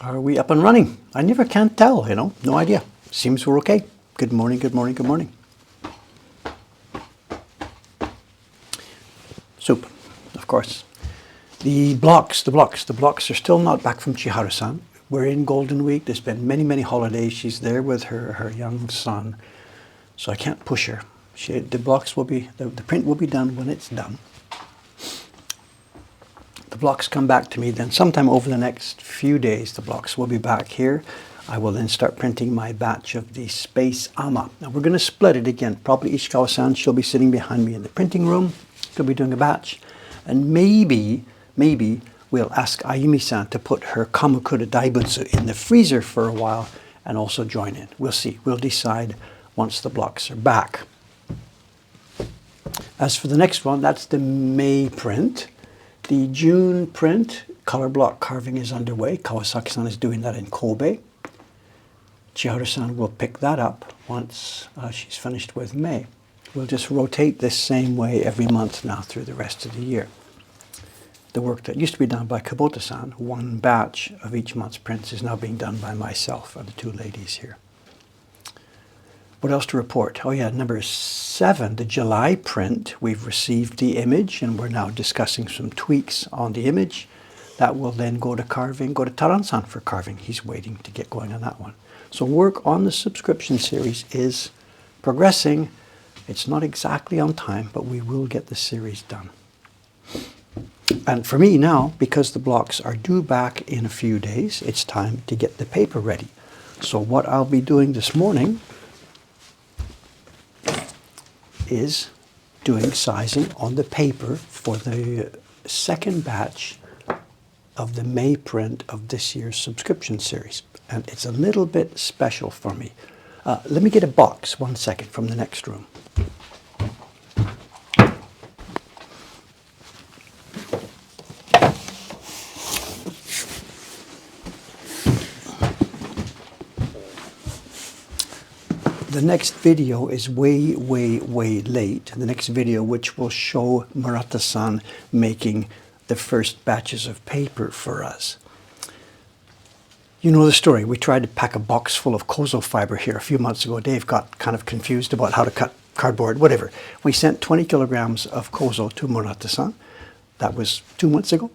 Are we up and running? I never can tell, you know, no idea. Seems we're okay. Good morning, good morning, good morning. Soup, of course. The blocks are still not back from Chiharu-san. We're in Golden Week. There's been many, many holidays. She's there with her young son. So I can't push her. The blocks will be, the print will be done when it's done. The blocks come back to me, then sometime over the next few days, the blocks will be back here. I will then start printing my batch of the Space Ama. Now we're going to split it again. Probably Ishikawa-san, she'll be sitting behind me in the printing room. She'll be doing a batch. And maybe we'll ask Ayumi-san to put her Kamakura Daibutsu in the freezer for a while and also join in. We'll see. We'll decide once the blocks are back. As for the next one, that's the May print. The June print, color block carving is underway. Kawasaki-san is doing that in Kobe. Chiharu-san will pick that up once she's finished with May. We'll just rotate this same way every month now through the rest of the year. The work that used to be done by Kubota-san, one batch of each month's prints, is now being done by myself and the two ladies here. What else to report? Oh yeah, number 7, the July print. We've received the image and we're now discussing some tweaks on the image. That will then go to carving, go to Taran-san for carving. He's waiting to get going on that one. So work on the subscription series is progressing. It's not exactly on time, but we will get the series done. And for me now, because the blocks are due back in a few days, it's time to get the paper ready. So what I'll be doing this morning is doing sizing on the paper for the second batch of the May print of this year's subscription series. And it's a little bit special for me. Let me get a box, 1 second, from the next room. The next video is way late. The next video, which will show Murata-san making the first batches of paper for us. You know the story. We tried to pack a box full of kozo fiber here a few months ago. Dave got kind of confused about how to cut cardboard, whatever. We sent 20 kilograms of kozo to Murata-san. That was 2 months ago.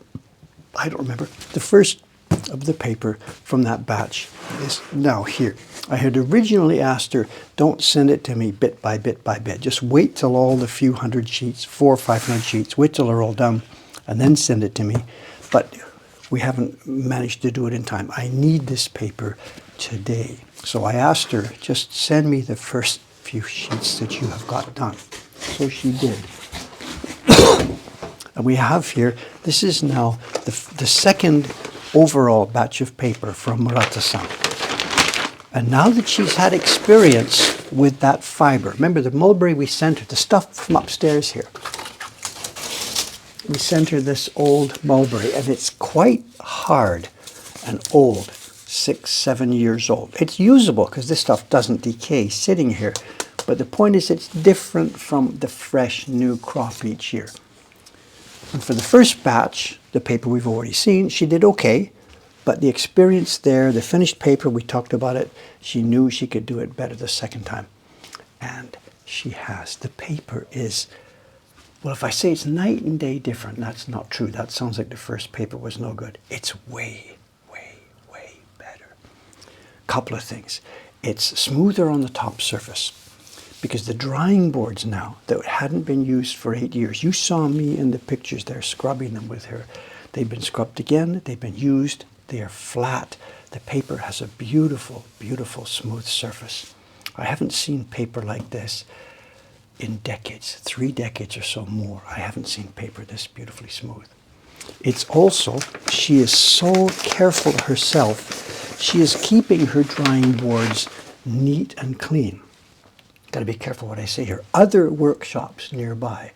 I don't remember. The first of the paper from that batch is now here. I had originally asked her, don't send it to me bit by bit by bit. Just wait till all the few hundred sheets, 400 or 500 sheets, wait till they're all done, and then send it to me. But we haven't managed to do it in time. I need this paper today. So I asked her, just send me the first few sheets that you have got done. So she did. And we have here, this is now the second overall batch of paper from Murata-san. And now that she's had experience with that fiber, remember the mulberry we sent her, the stuff from upstairs here. We sent her this old mulberry, and it's quite hard and old, 6, 7 years old. It's usable because this stuff doesn't decay sitting here. But the point is it's different from the fresh new crop each year. And for the first batch, the paper we've already seen, she did okay. But the experience there, the finished paper, we talked about it, she knew she could do it better the second time. And she has. The paper is, well, if I say it's night and day different, that's not true. That sounds like the first paper was no good. It's way better. Couple of things. It's smoother on the top surface because the drying boards now that hadn't been used for 8 years, you saw me in the pictures there scrubbing them with her. They've been scrubbed again, they've been used. They are flat. The paper has a beautiful, beautiful smooth surface. I haven't seen paper like this in decades, 3 decades or so more. I haven't seen paper this beautifully smooth. It's also, she is so careful herself. She is keeping her drying boards neat and clean. Got to be careful what I say here. Other workshops nearby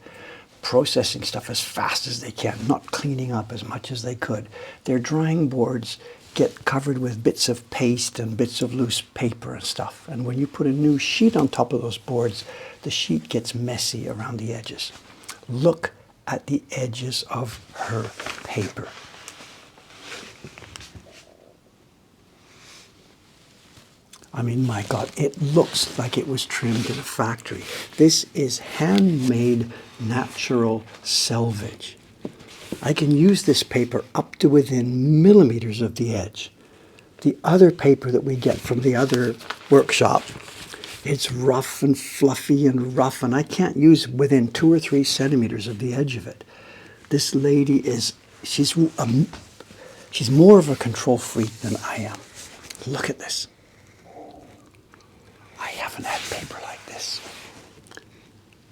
processing stuff as fast as they can, not cleaning up as much as they could. Their drying boards get covered with bits of paste and bits of loose paper and stuff. And when you put a new sheet on top of those boards, the sheet gets messy around the edges. Look at the edges of her paper. I mean, my God, it looks like it was trimmed in a factory. This is handmade natural selvage. I can use this paper up to within millimeters of the edge. The other paper that we get from the other workshop, it's rough and fluffy and rough, and I can't use within 2 or 3 centimeters of the edge of it. This lady is, she's more of a control freak than I am. Look at this. I haven't had paper like this.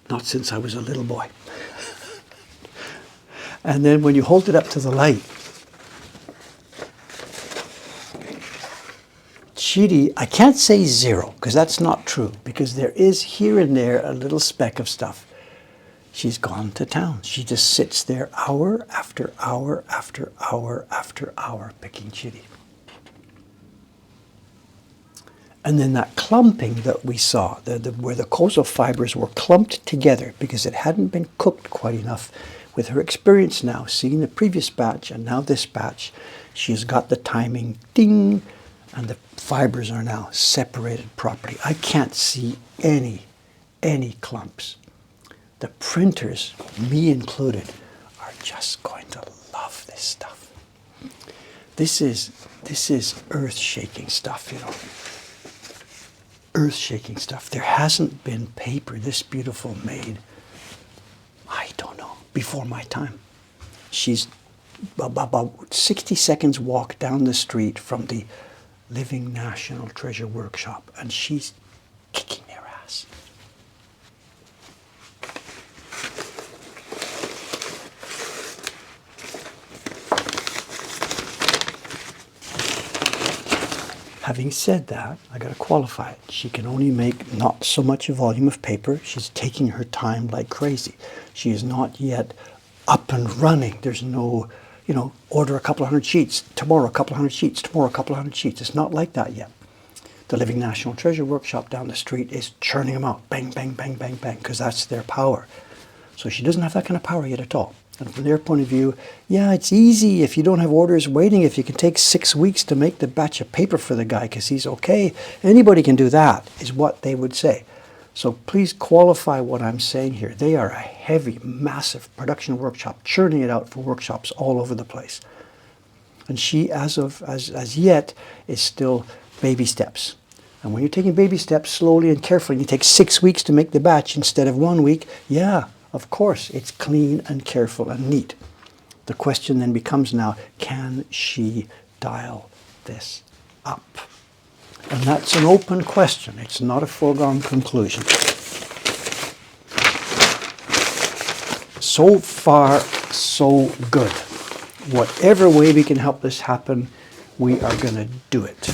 Not since I was a little boy. And then when you hold it up to the light, Chidi, I can't say zero, because that's not true, because there is here and there a little speck of stuff. She's gone to town. She just sits there hour after hour after hour after hour picking chidi. And then that clumping that we saw, where the causal fibers were clumped together because it hadn't been cooked quite enough. With her experience now, seeing the previous batch and now this batch, she's got the timing, ding, and the fibers are now separated properly. I can't see any clumps. The printers, me included, are just going to love this stuff. This is earth-shaking stuff, you know. Earth-shaking stuff. There hasn't been paper this beautiful made, I don't know, before my time. She's about 60 seconds walk down the street from the Living National Treasure Workshop, and she's kicking their ass. Having said that, I got to qualify it. She can only make not so much a volume of paper. She's taking her time like crazy. She is not yet up and running. There's no, you know, order a couple of hundred sheets, tomorrow a couple of hundred sheets, tomorrow a couple of hundred sheets. It's not like that yet. The Living National Treasure Workshop down the street is churning them out. Bang, bang, bang, bang, bang, because that's their power. So she doesn't have that kind of power yet at all. And from their point of view, yeah, it's easy if you don't have orders waiting, if you can take 6 weeks to make the batch of paper for the guy because he's okay. Anybody can do that, is what they would say. So please qualify what I'm saying here. They are a heavy, massive production workshop, churning it out for workshops all over the place. And she, as yet, is still baby steps. And when you're taking baby steps slowly and carefully, and you take 6 weeks to make the batch instead of 1 week, yeah, of course, it's clean and careful and neat. The question then becomes now, can she dial this up? And that's an open question. It's not a foregone conclusion. So far, so good. Whatever way we can help this happen, we are going to do it.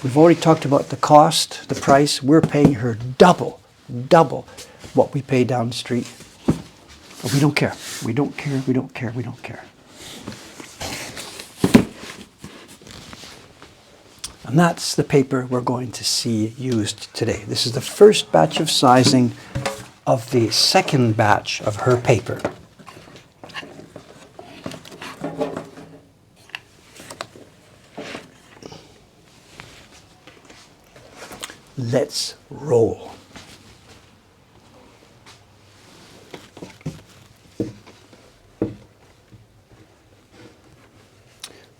We've already talked about the cost, the price. We're paying her double what we pay down the street. But we don't care. We don't care, we don't care, we don't care. And that's the paper we're going to see used today. This is the first batch of sizing of the second batch of her paper. Let's roll.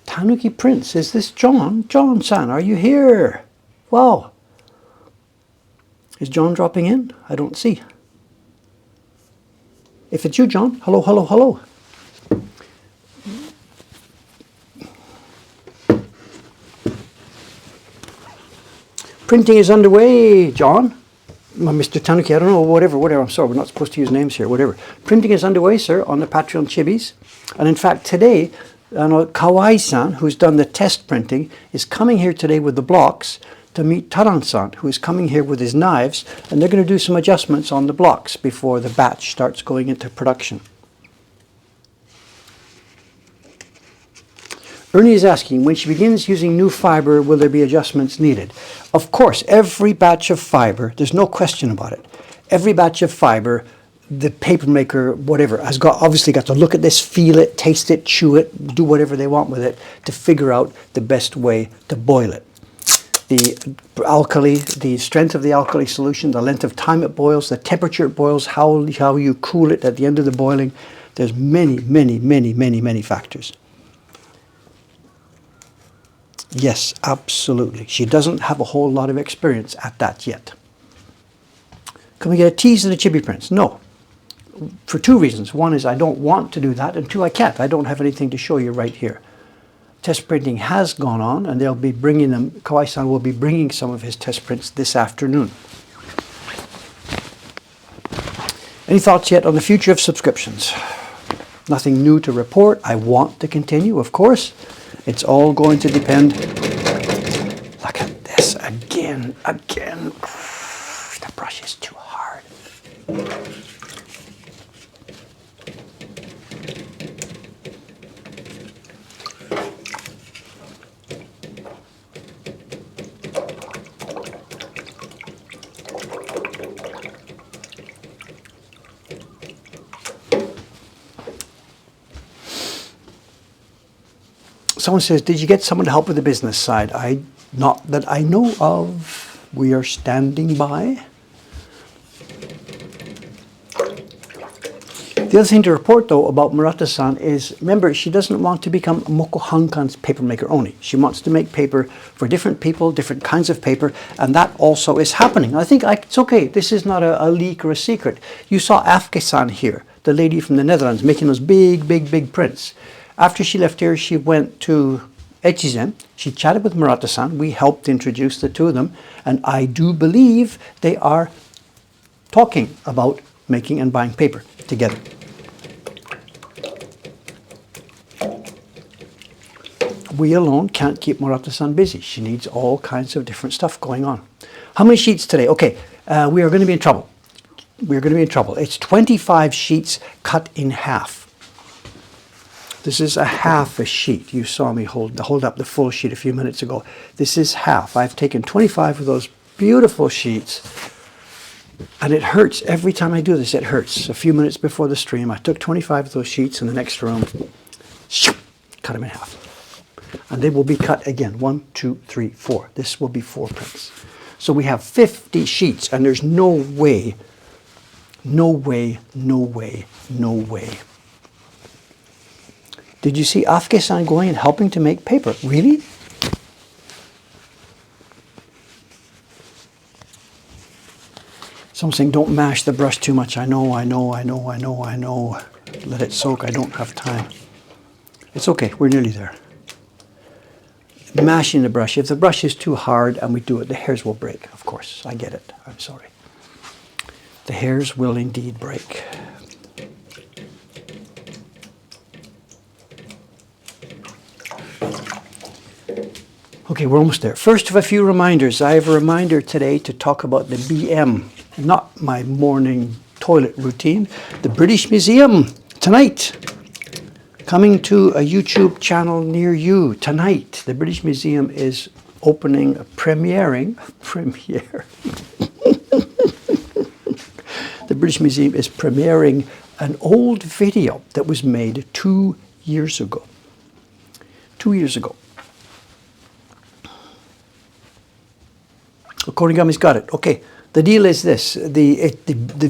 Tanuki Prince, is this John? John-san, are you here? Wow. Is John dropping in? I don't see. If it's you, John, hello, hello, hello. Printing is underway, John. Mr. Tanuki, I don't know, whatever, I'm sorry, we're not supposed to use names here, whatever. Printing is underway, sir, on the Patreon Chibis. And in fact, today, Kawai-san, who's done the test printing, is coming here today with the blocks to meet Taran-san, who is coming here with his knives, and they're going to do some adjustments on the blocks before the batch starts going into production. Ernie is asking, when she begins using new fiber, will there be adjustments needed? Of course, every batch of fiber, there's no question about it, every batch of fiber, the paper maker, whatever, has obviously got to look at this, feel it, taste it, chew it, do whatever they want with it to figure out the best way to boil it. the strength of the alkali solution, the length of time it boils, the temperature it boils, how you cool it at the end of the boiling. There's many, many, many, many, many factors. Yes, absolutely. She doesn't have a whole lot of experience at that yet. Can we get a tease of the chibi prints? No. For two reasons. One is I don't want to do that, and two, I can't. I don't have anything to show you right here. Test printing has gone on, and they'll be bringing them. Kawai-san will be bringing some of his test prints this afternoon. Any thoughts yet on the future of subscriptions? Nothing new to report. I want to continue, of course. It's all going to depend. Look at this again. The brush is too hard. Someone says, did you get someone to help with the business side? Not that I know of. We are standing by. The other thing to report, though, about Murata-san is, remember, she doesn't want to become Mokuhankan's paper maker only. She wants to make paper for different people, different kinds of paper, and that also is happening. I think it's okay. This is not a leak or a secret. You saw Afke-san here, the lady from the Netherlands, making those big, big, big prints. After she left here, she went to Echizen. She chatted with Murata-san. We helped introduce the two of them. And I do believe they are talking about making and buying paper together. We alone can't keep Murata-san busy. She needs all kinds of different stuff going on. How many sheets today? Okay, we are going to be in trouble. We're going to be in trouble. It's 25 sheets cut in half. This is a half a sheet. You saw me hold up the full sheet a few minutes ago. This is half. I've taken 25 of those beautiful sheets, and it hurts every time I do this. It hurts. A few minutes before the stream, I took 25 of those sheets in the next room, cut them in half. And they will be cut again. 1, 2, 3, 4. This will be 4 prints. So we have 50 sheets, and there's no way, no way, no way, no way. Did you see Afke-san going and helping to make paper? Really? Someone saying, don't mash the brush too much. I know. Let it soak. I don't have time. It's okay. We're nearly there. Mashing the brush. If the brush is too hard and we do it, the hairs will break. Of course. I get it. I'm sorry. The hairs will indeed break. Okay, we're almost there. First of a few reminders. I have a reminder today to talk about the BM, not my morning toilet routine. The British Museum tonight, coming to a YouTube channel near you tonight. The British Museum is premiering. The British Museum is premiering an old video that was made 2 years ago. 2 years ago. Korigami's got it. Okay, the deal is this. The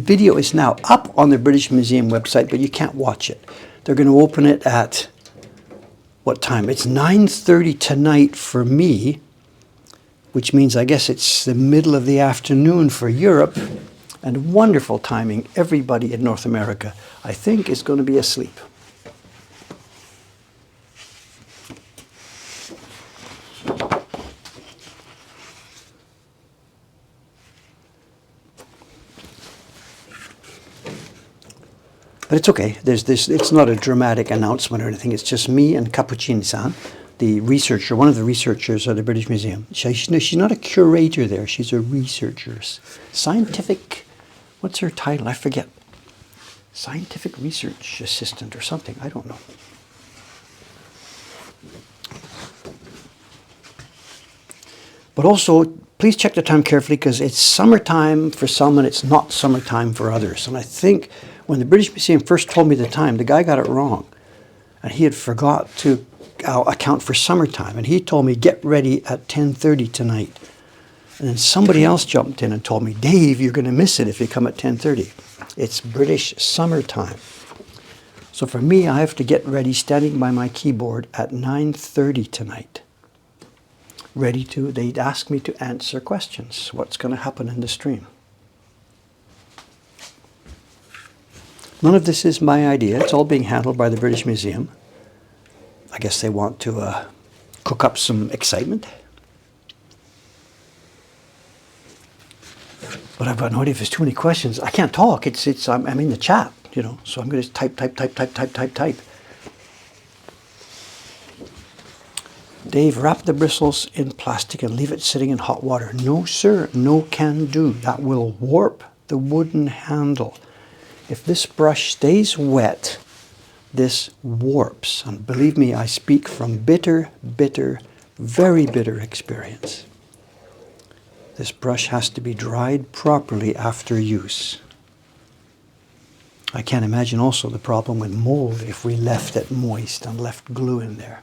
video is now up on the British Museum website, but you can't watch it. They're going to open it at what time? It's 9:30 tonight for me, which means I guess it's the middle of the afternoon for Europe, and wonderful timing. Everybody in North America, I think, is going to be asleep. But it's okay. It's not a dramatic announcement or anything. It's just me and Cappuccini-san, the researcher, one of the researchers at the British Museum. She's not a curator there. She's a researcher. Scientific, what's her title? I forget. Scientific research assistant or something. I don't know. But also, please check the time carefully because it's summertime for some and it's not summertime for others. And I think when the British Museum first told me the time, the guy got it wrong. And he had forgot to account for summertime. And he told me, get ready at 10:30 tonight. And then somebody else jumped in and told me, Dave, you're going to miss it if you come at 10:30. It's British summertime. So for me, I have to get ready standing by my keyboard at 9:30 tonight. They'd ask me to answer questions. What's going to happen in the stream? None of this is my idea. It's all being handled by the British Museum. I guess they want to cook up some excitement. But I've got no idea if there's too many questions. I can't talk. I'm in the chat, you know, so I'm going to type. Dave, wrap the bristles in plastic and leave it sitting in hot water. No, sir. No can do. That will warp the wooden handle. If this brush stays wet, this warps. And believe me, I speak from bitter, very bitter experience. This brush has to be dried properly after use. I can't imagine also the problem with mold if we left it moist and left glue in there.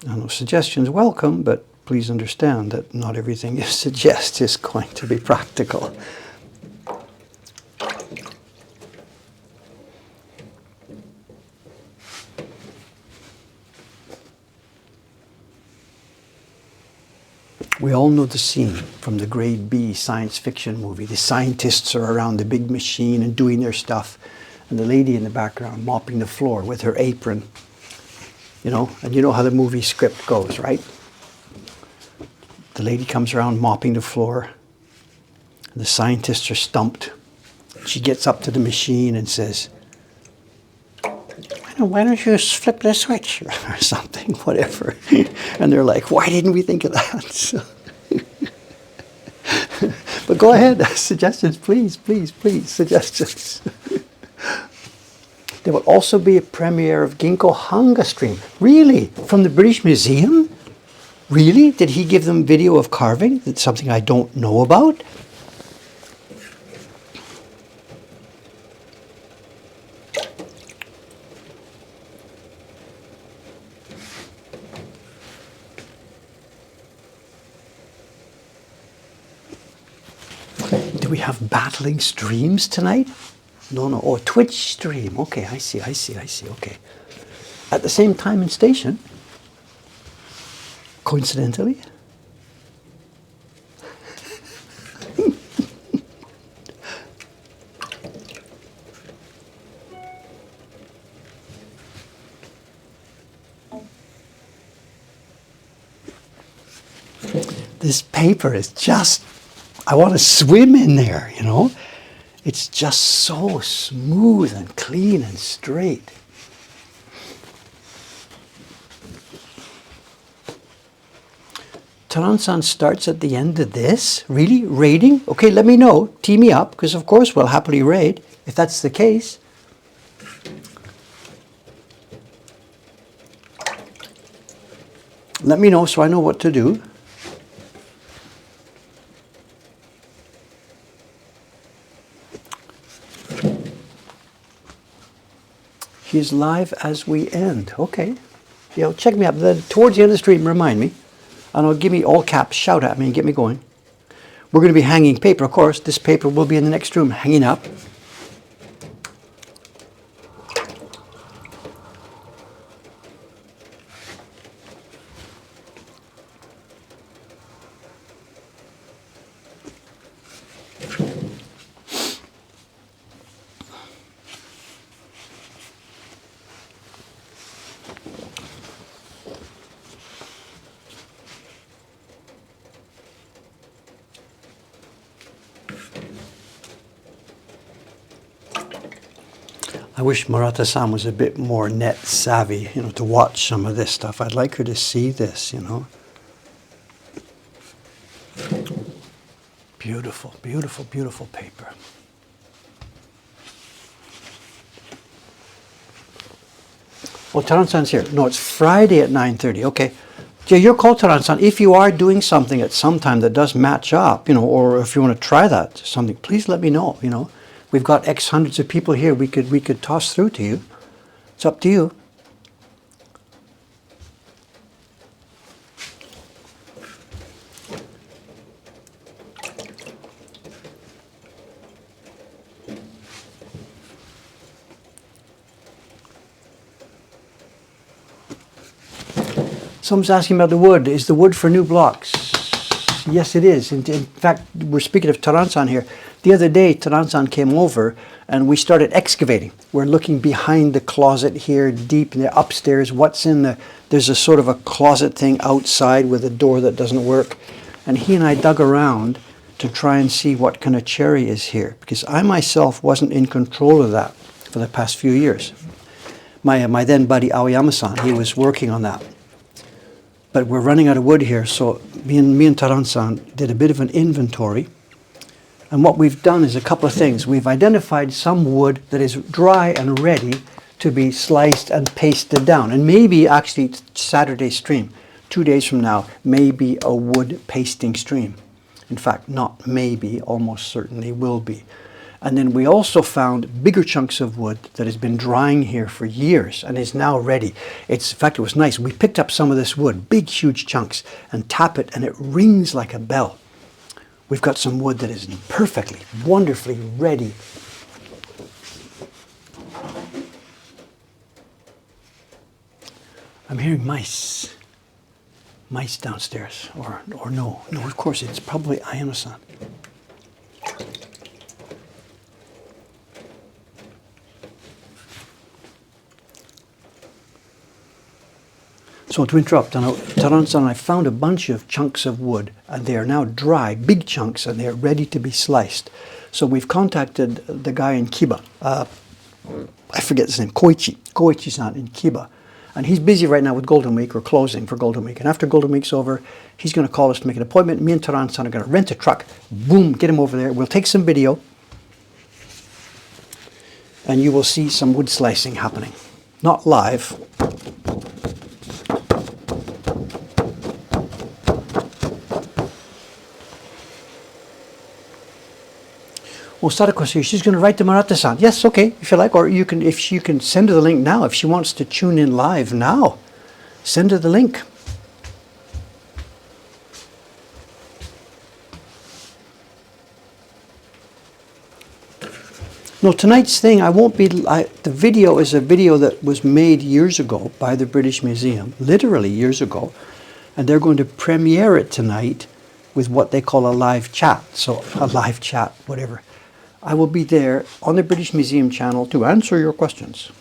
I know suggestions welcome, but please understand that not everything you suggest is going to be practical. We all know the scene from the grade B science fiction movie. The scientists are around the big machine and doing their stuff, and the lady in the background mopping the floor with her apron. You know, and you know how the movie script goes, right? The lady comes around mopping the floor, and the scientists are stumped. She gets up to the machine and says, why don't you just flip the switch or something, whatever. And they're like, why didn't we think of that? But go ahead, suggestions, please, suggestions. There will also be a premiere of Ginkgo Hanga stream. Really? From the British Museum? Really? Did he give them video of carving? That's something I don't know about? Do we have battling streams tonight? No. Oh, Twitch stream. Okay, I see. Okay. At the same time and station? Coincidentally? This paper is just, I want to swim in there, you know? It's just so smooth and clean and straight. Taran-san starts at the end of this? Really? Raiding? Okay, let me know. Tee me up, because of course we'll happily raid, if that's the case. Let me know so I know what to do. He's live as we end. Okay. Yeah, check me out. Then towards the end of the stream, remind me. And give me all caps, shout at me and get me going. We're going to be hanging paper, of course. This paper will be in the next room, hanging up. I wish Murata-san was a bit more net savvy, you know, to watch some of this stuff. I'd like her to see this, you know. Beautiful, beautiful, beautiful paper. Oh, Taran-san's here. No, it's Friday at 9:30. Okay. Yeah, your call, Taran-san. If you are doing something at some time that does match up, or if you want to try that something, please let me know. We've got X hundreds of people here. We could toss through to you. It's up to you. Someone's asking about the wood. Is the wood for new blocks? Yes, it is. In fact, we're speaking of Taran-san here. The other day, Taran-san came over and we started excavating. We're looking behind the closet here, deep in the upstairs. What's in the... There's a sort of a closet thing outside with a door that doesn't work. And he and I dug around to try and see what kind of cherry is here. Because I myself wasn't in control of that for the past few years. My then buddy Aoyama-san, he was working on that. But we're running out of wood here, so me and Taran-san did a bit of an inventory. And what we've done is a couple of things. We've identified some wood that is dry and ready to be sliced and pasted down. And maybe actually Saturday's stream, 2 days from now, may be a wood pasting stream. In fact, not maybe, almost certainly will be. And then we also found bigger chunks of wood that has been drying here for years and is now ready. In fact, it was nice. We picked up some of this wood, big, huge chunks, and tap it, and it rings like a bell. We've got some wood that is perfectly, wonderfully ready. I'm hearing mice. Mice downstairs. Or no. No, of course, it's probably Ayano-san. So to interrupt, Taran-san, I found a bunch of chunks of wood, and they are now dry, big chunks, and they are ready to be sliced. So we've contacted the guy in Kiba. I forget his name, Koichi-san in Kiba. And he's busy right now with Golden Week, or closing for Golden Week. And after Golden Week's over, he's going to call us to make an appointment. Me and Taran-san are going to rent a truck, boom, get him over there. We'll take some video, and you will see some wood slicing happening. Not live. Well, Sadako says she's going to write to Murata-san. Yes, okay, if you like, or you can, if you can send her the link now. If she wants to tune in live now, send her the link. No, tonight's thing, I won't be. The video is a video that was made years ago by the British Museum, literally years ago, and they're going to premiere it tonight with what they call a live chat. So a live chat, whatever. I will be there on the British Museum channel to answer your questions.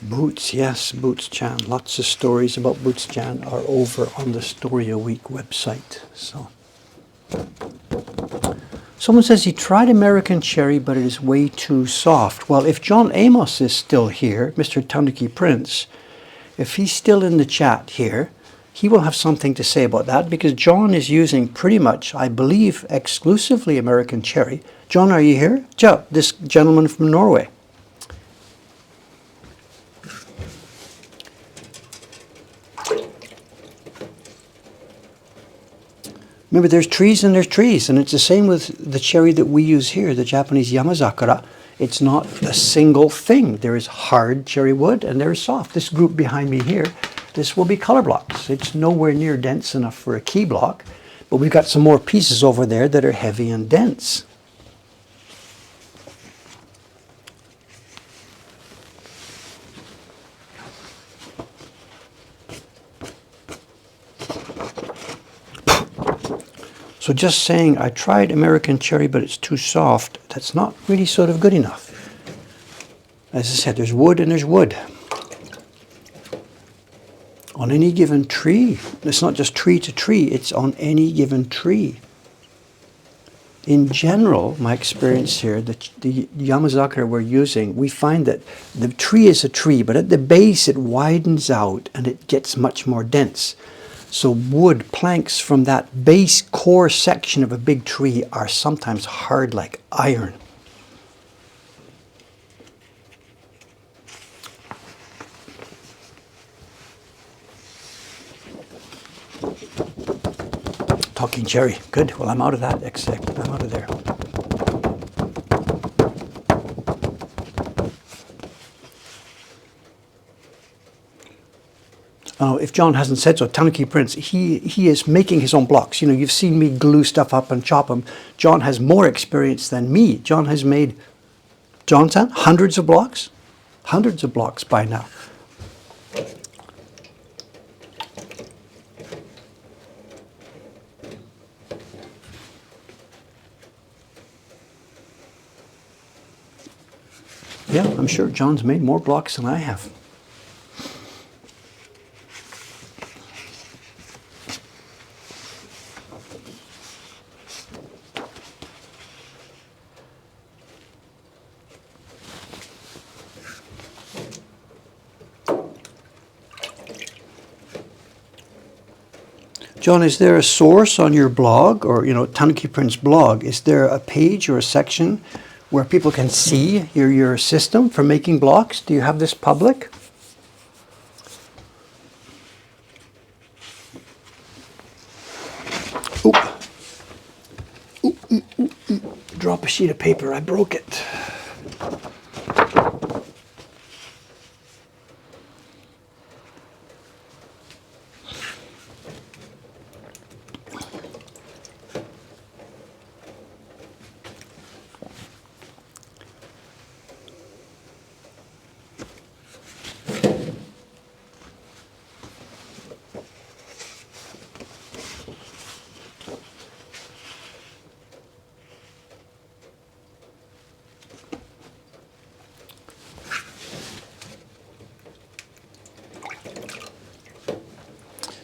Boots, yes, Boots-chan. Lots of stories about Boots-chan are over on the Story a Week website. So, someone says he tried American cherry, but it is way too soft. Well, if John Amos is still here, Mr. Tanuki Prince, if he's still in the chat here, he will have something to say about that, because John is using pretty much, I believe, exclusively American cherry. John, are you here? Joe, this gentleman from Norway. Remember, there's trees and there's trees, and it's the same with the cherry that we use here, the Japanese Yamazakura. It's not a single thing. There is hard cherry wood and there is soft. This group behind me here, this will be color blocks. It's nowhere near dense enough for a key block, but we've got some more pieces over there that are heavy and dense. So just saying, I tried American cherry, but it's too soft, that's not really sort of good enough. As I said, there's wood and there's wood. On any given tree, it's not just tree to tree, it's on any given tree. In general, my experience here, the Yamazakura we're using, we find that the tree is a tree, but at the base it widens out and it gets much more dense. So wood, planks from that base core section of a big tree are sometimes hard like iron. Talking cherry. Good. Well, I'm out of that except I'm out of there. If John hasn't said so, Tanuki Prince, he is making his own blocks. You know, you've seen me glue stuff up and chop them. John has more experience than me. John has made, John's hundreds of blocks? Hundreds of blocks by now. Yeah, I'm sure John's made more blocks than I have. John, is there a source on your blog, or, you know, Tanuki Prince blog, is there a page or a section where people can see your system for making blocks? Do you have this public? Oop. Oop. Drop a sheet of paper, I broke it.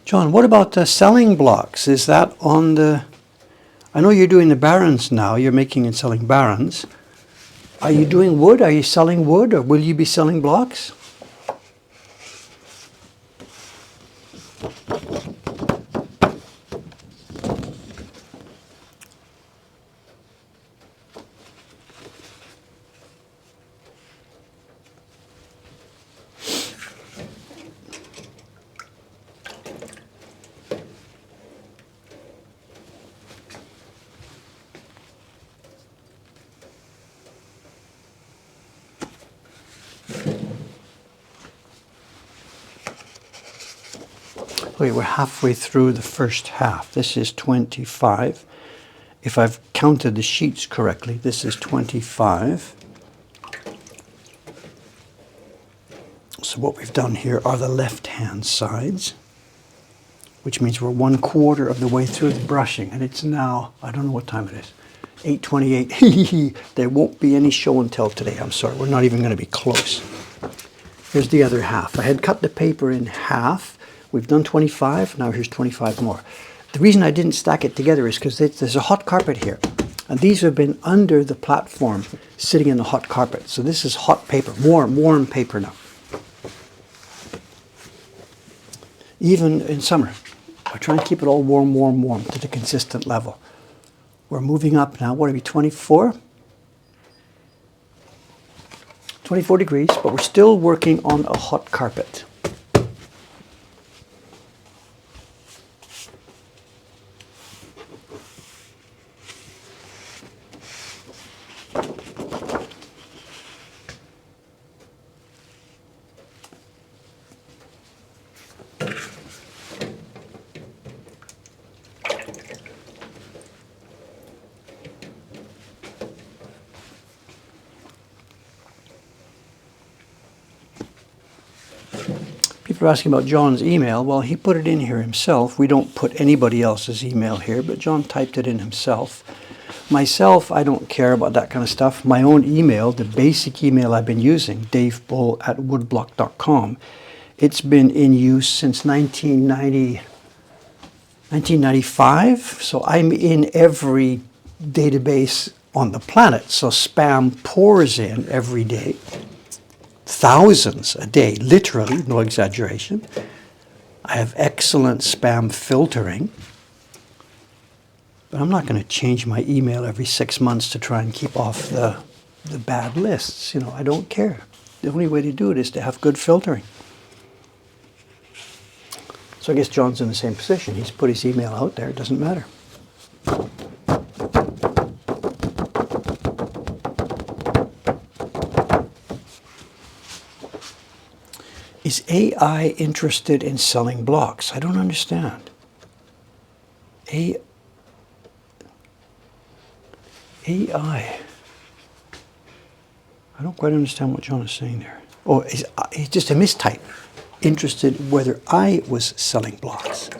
John, what about selling blocks? Is that on the... I know you're doing the barons now. You're making and selling barons. Are you doing wood? Are you selling wood? Or will you be selling blocks? Okay, we're halfway through the first half. This is 25. If I've counted the sheets correctly, this is 25. So what we've done here are the left-hand sides, which means we're 1/4 of the way through the brushing, and it's now, I don't know what time it is, 8:28. There won't be any show and tell today. I'm sorry, we're not even going to be close. Here's the other half. I had cut the paper in half. We've done 25, now here's 25 more. The reason I didn't stack it together is because there's a hot carpet here. And these have been under the platform, sitting in the hot carpet. So this is hot paper, warm paper now. Even in summer, I try and keep it all warm to the consistent level. We're moving up now, what are we, 24? 24 degrees, but we're still working on a hot carpet. People are asking about John's email. Well, he put it in here himself. We don't put anybody else's email here, but John typed it in himself. Myself, I don't care about that kind of stuff. My own email, the basic email I've been using, davebull@woodblock.com, it's been in use since 1995. So I'm in every database on the planet. So spam pours in every day, thousands a day, literally, no exaggeration. I have excellent spam filtering, but I'm not going to change my email every 6 months to try and keep off the bad lists. You know, I don't care. The only way to do it is to have good filtering. So I guess John's in the same position. He's put his email out there. It doesn't matter. Is AI interested in selling blocks? I don't understand. AI. I don't quite understand what John is saying there. Oh, it's just a mistype. Interested whether I was selling blocks.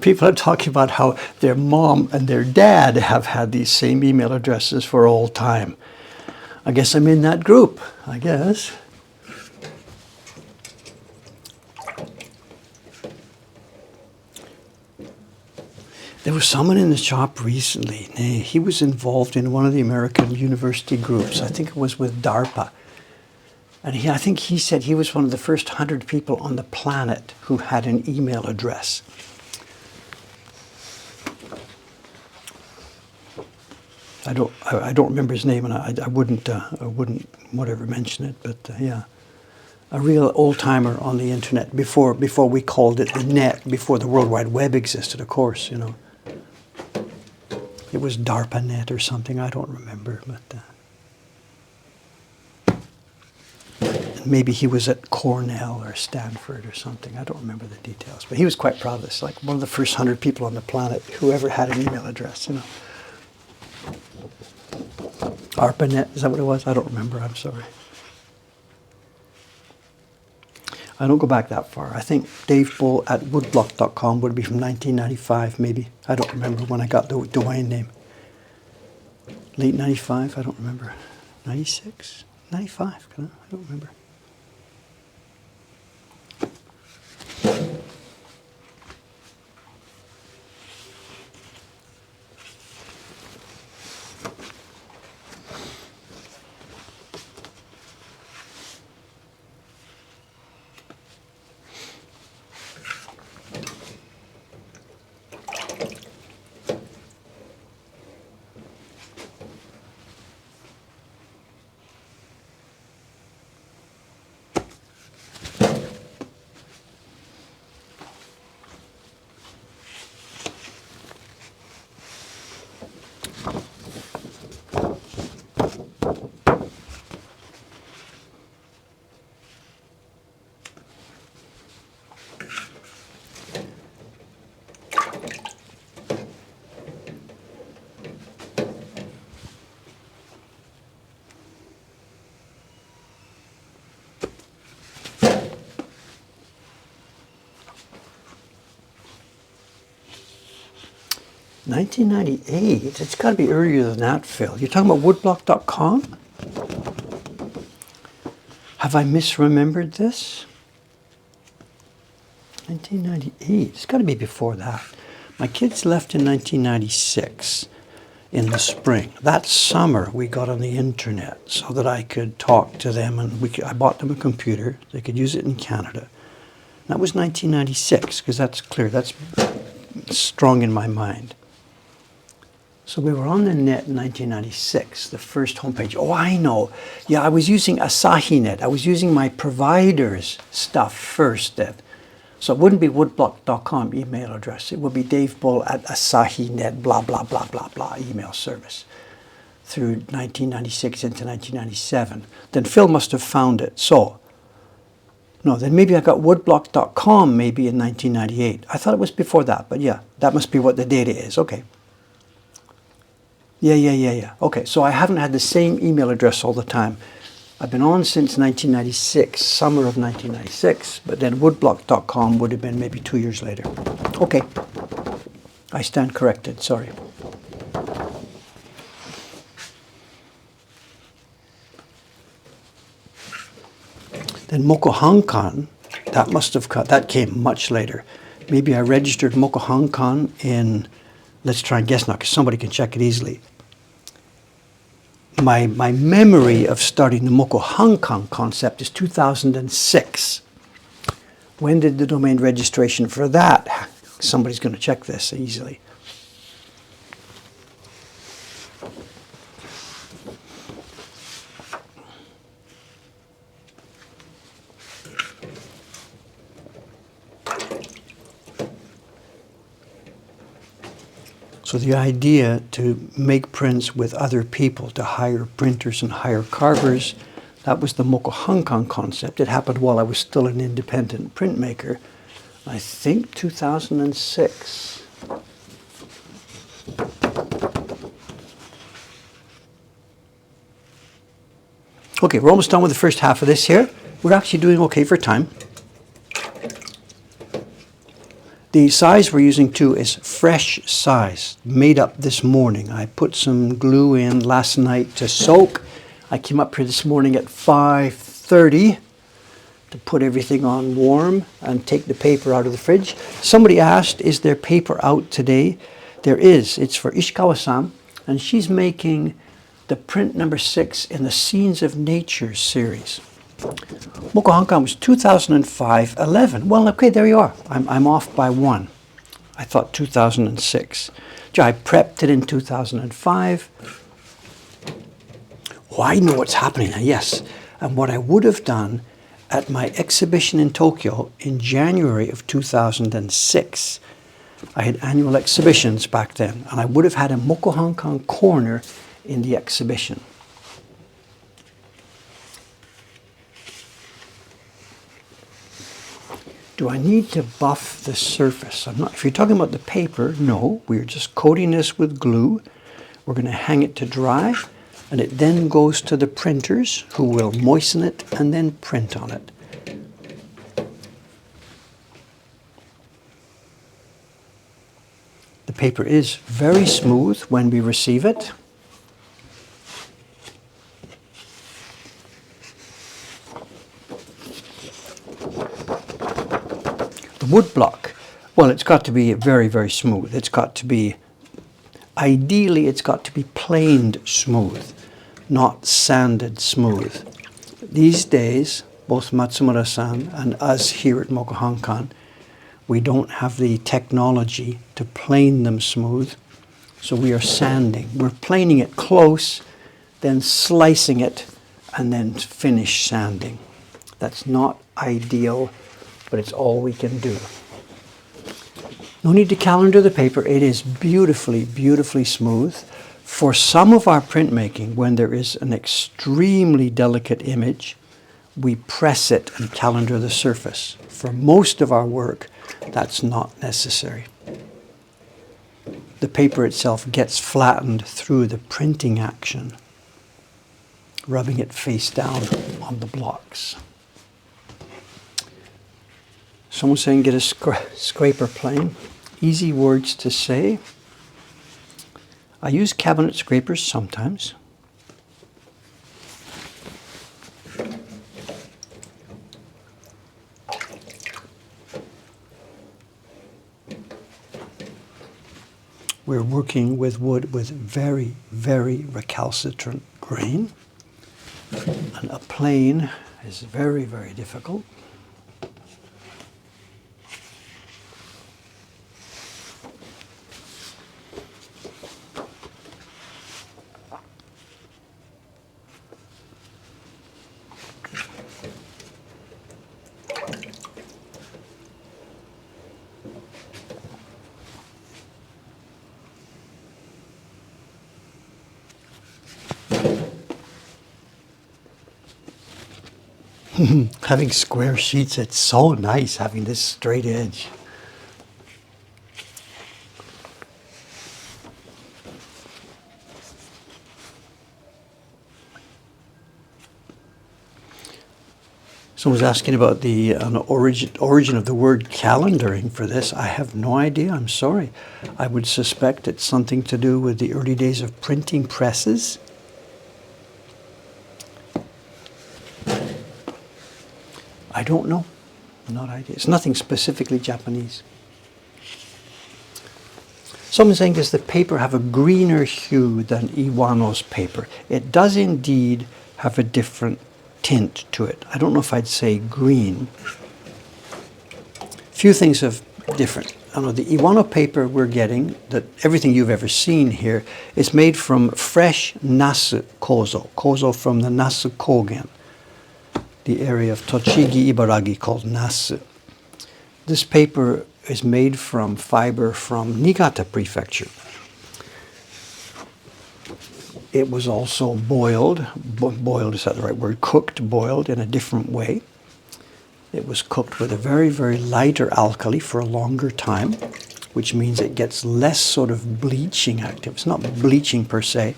People are talking about how their mom and their dad have had these same email addresses for all time. I guess I'm in that group, I guess. There was someone in the shop recently. He was involved in one of the American university groups. I think it was with DARPA. And I think he said he was one of the first 100 people on the planet who had an email address. I don't remember his name, and I wouldn't whatever mention it. But yeah, a real old timer on the internet before we called it the net, before the World Wide Web existed. Of course, you know, it was DARPANet or something. I don't remember, but maybe he was at Cornell or Stanford or something. I don't remember the details, but he was quite proud of this. Like one of the first 100 people on the planet who ever had an email address. You know. ARPANET, is that what it was? I don't remember, I'm sorry. I don't go back that far. I think Dave Bull at woodblock.com would be from 1995, maybe. I don't remember when I got the domain name. Late 95, I don't remember. 96? 95, I don't remember. $1998? It's got to be earlier than that, Phil. You're talking about woodblock.com? Have I misremembered this? 1998. It's got to be before that. My kids left in 1996. in the spring. That summer we got on the internet so that I could talk to them, and I bought them a computer. They could use it in Canada. That was 1996, because that's clear. That's strong in my mind. So we were on the net in 1996, the first homepage. Oh, I know. Yeah, I was using AsahiNet. I was using my provider's stuff first then. So it wouldn't be woodblock.com email address. It would be Dave Bull at AsahiNet, blah, blah, blah, blah, blah, email service through 1996 into 1997. Then Phil must have found it. So, no, then maybe I got woodblock.com maybe in 1998. I thought it was before that, but yeah, that must be what the data is. Okay. Yeah. Okay, so I haven't had the same email address all the time. I've been on since 1996, summer of 1996, but then woodblock.com would have been maybe 2 years later. Okay, I stand corrected, sorry. Then Mokuhankan, that came much later. Maybe I registered Mokuhankan in, let's try and guess now, because somebody can check it easily. My memory of starting the Mokuhankan concept is 2006. When did the domain registration for that? Somebody's going to check this easily. So the idea to make prints with other people, to hire printers and hire carvers, that was the Mokuhankan concept. It happened while I was still an independent printmaker. I think 2006. Okay, we're almost done with the first half of this here. We're actually doing okay for time. The size we're using too is fresh size, made up this morning. I put some glue in last night to soak. I came up here this morning at 5:30 to put everything on warm and take the paper out of the fridge. Somebody asked, is there paper out today? There is. It's for Ishikawa-san, and she's making the print number 6 in the Scenes of Nature series. Mokuhankan was 2005-11. Well, okay, there you are. I'm off by 1. I thought 2006. I prepped it in 2005. Oh, I know what's happening now, yes. And what I would have done at my exhibition in Tokyo in January of 2006, I had annual exhibitions back then, and I would have had a Mokuhankan corner in the exhibition. Do I need to buff the surface? I'm not. If you're talking about the paper, no. We're just coating this with glue. We're going to hang it to dry, and it then goes to the printers who will moisten it and then print on it. The paper is very smooth when we receive it. Woodblock, well, it's got to be very, very smooth. It's got to be, ideally, it's got to be planed smooth, not sanded smooth. These days, both Matsumura-san and us here at Mokuhankan, we don't have the technology to plane them smooth, so we are sanding. We're planing it close, then slicing it, and then finish sanding. That's not ideal, but it's all we can do. No need to calendar the paper. It is beautifully, beautifully smooth. For some of our printmaking, when there is an extremely delicate image, we press it and calendar the surface. For most of our work, that's not necessary. The paper itself gets flattened through the printing action, rubbing it face down on the blocks. Someone's saying get a scraper plane. Easy words to say. I use cabinet scrapers sometimes. We're working with wood with very, very recalcitrant grain. And a plane is very, very difficult. Having square sheets, it's so nice having this straight edge. Someone's asking about the origin of the word calendaring for this. I have no idea, I'm sorry. I would suspect it's something to do with the early days of printing presses. I don't know. Not idea. It's nothing specifically Japanese. Someone's saying, does the paper have a greener hue than Iwano's paper? It does indeed have a different tint to it. I don't know if I'd say green. Few things are different. I know the Iwano paper we're getting, that everything you've ever seen here, is made from fresh nasu kozo. Kozo from the Nasu Kogen, the area of Tochigi, Ibaragi called nasu. This paper is made from fiber from Niigata Prefecture. It was also boiled. Boiled, is that the right word? Cooked, boiled in a different way. It was cooked with a very, very lighter alkali for a longer time, which means it gets less sort of bleaching active. It's not bleaching per se,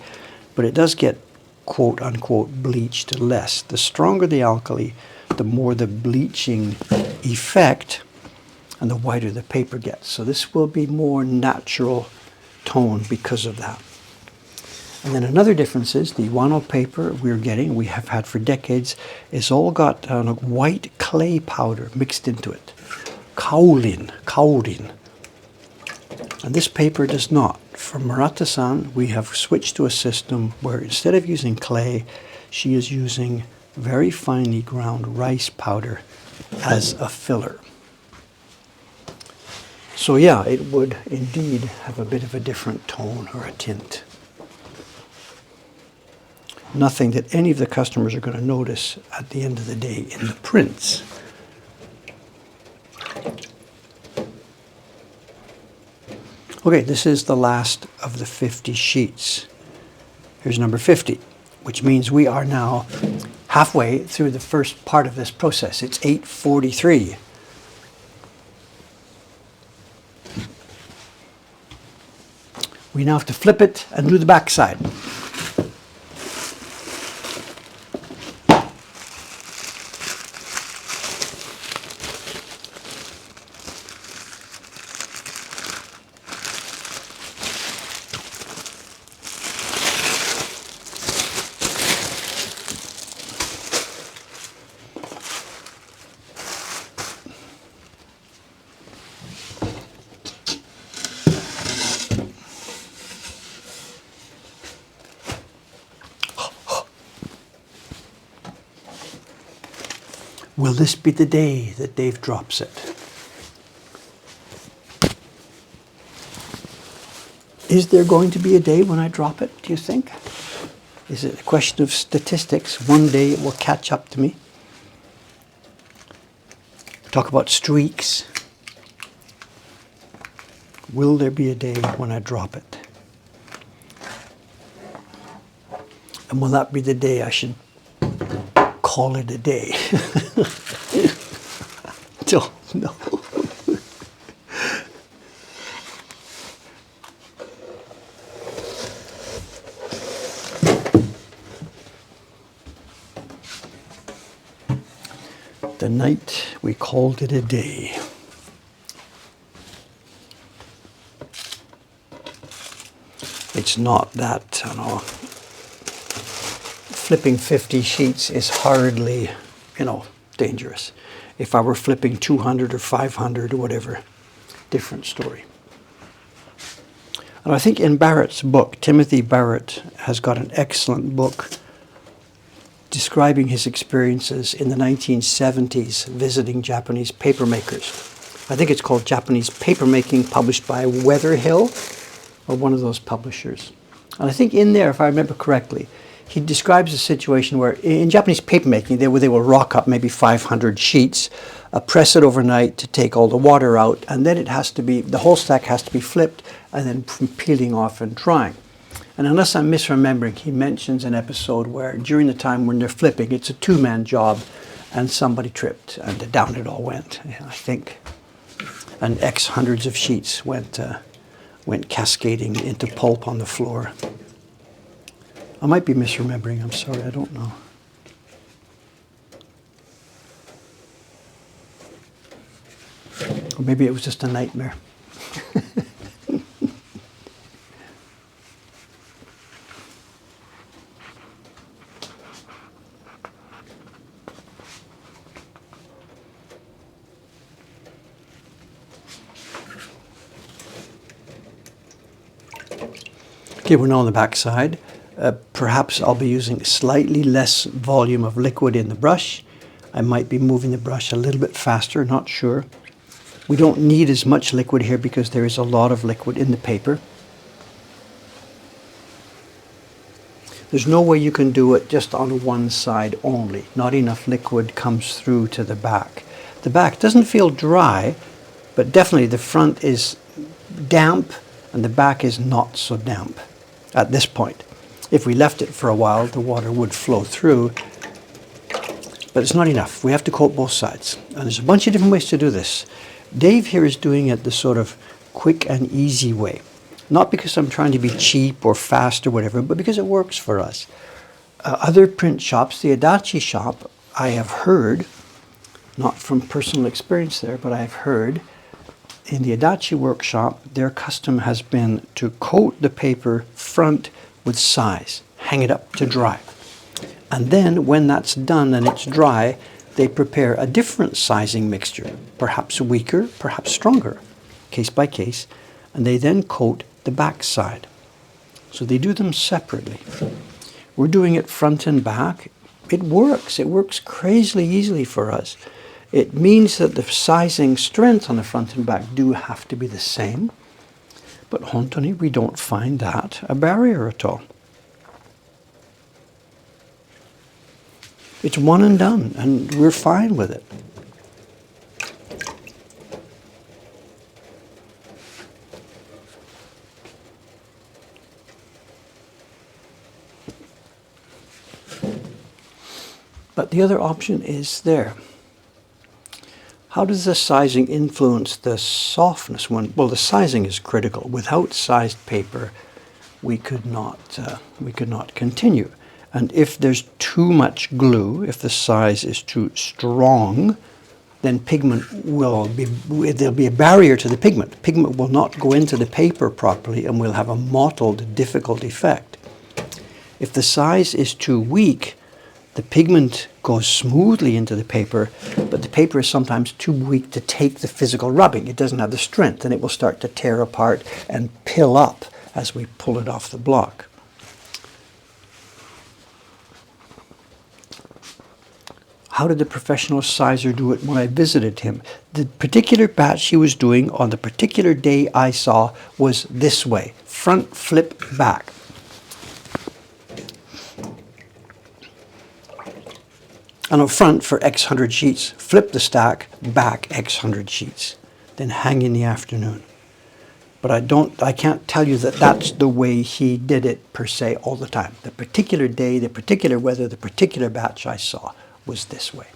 but it does get quote unquote bleached less. The stronger the alkali, the more the bleaching effect and the whiter the paper gets. So this will be more natural tone because of that. And then another difference is the Iwano paper we're getting, we have had for decades, is all got white clay powder mixed into it. Kaolin. And this paper does not. For Murata-san, we have switched to a system where instead of using clay, she is using very finely ground rice powder as a filler. So yeah, it would indeed have a bit of a different tone or a tint. Nothing that any of the customers are going to notice at the end of the day in the prints. Okay, this is the last of the 50 sheets. Here's number 50, which means we are now halfway through the first part of this process. It's 8:43. We now have to flip it and do the back side. Will this be the day that Dave drops it? Is there going to be a day when I drop it, do you think? Is it a question of statistics? One day it will catch up to me. Talk about streaks. Will there be a day when I drop it? And will that be the day I should call it a day? Don't know. The night we called it a day. It's not that, you know, flipping 50 sheets is hardly, you know, dangerous. If I were flipping 200 or 500 or whatever, different story. And I think in Barrett's book, Timothy Barrett has got an excellent book describing his experiences in the 1970s visiting Japanese papermakers. I think it's called Japanese Papermaking, published by Weatherhill, or one of those publishers. And I think in there, if I remember correctly, he describes a situation where in Japanese papermaking, they will rock up maybe 500 sheets, press it overnight to take all the water out, and then it has to be, the whole stack has to be flipped and then peeling off and drying. And unless I'm misremembering, he mentions an episode where during the time when they're flipping, it's a two-man job, and somebody tripped and down it all went, I think. And X hundreds of sheets went cascading into pulp on the floor. I might be misremembering, I'm sorry, I don't know. Or maybe it was just a nightmare. Okay, we're now on the back side. Perhaps I'll be using slightly less volume of liquid in the brush. I might be moving the brush a little bit faster, not sure. We don't need as much liquid here because there is a lot of liquid in the paper. There's no way you can do it just on one side only. Not enough liquid comes through to the back. The back doesn't feel dry, but definitely the front is damp and the back is not so damp at this point. If we left it for a while, the water would flow through, but it's not enough. We have to coat both sides. And there's a bunch of different ways to do this. Dave here is doing it the sort of quick and easy way. Not because I'm trying to be cheap or fast or whatever, but because it works for us. Other print shops, the Adachi shop, I have heard, not from personal experience there, but I have heard, in the Adachi workshop, their custom has been to coat the paper front with size, hang it up to dry. And then when that's done and it's dry, they prepare a different sizing mixture, perhaps weaker, perhaps stronger, case by case, and they then coat the back side. So they do them separately. We're doing it front and back. It works crazily easily for us. It means that the sizing strength on the front and back do have to be the same, but hontoni, we don't find that a barrier at all. It's one and done, and we're fine with it. But the other option is there. How does the sizing influence the softness? Well, the sizing is critical. Without sized paper, we could not continue. And if there's too much glue, if the size is too strong, then there'll be a barrier to the pigment. Pigment will not go into the paper properly and we'll have a mottled, difficult effect. If the size is too weak, the pigment goes smoothly into the paper, but the paper is sometimes too weak to take the physical rubbing. It doesn't have the strength, and it will start to tear apart and pill up as we pull it off the block. How did the professional sizer do it when I visited him? The particular batch he was doing on the particular day I saw was this way, front flip back. And up front for X hundred sheets, flip the stack, back X hundred sheets, then hang in the afternoon. But I can't tell you that that's the way he did it per se all the time. The particular day, the particular weather, the particular batch I saw was this way.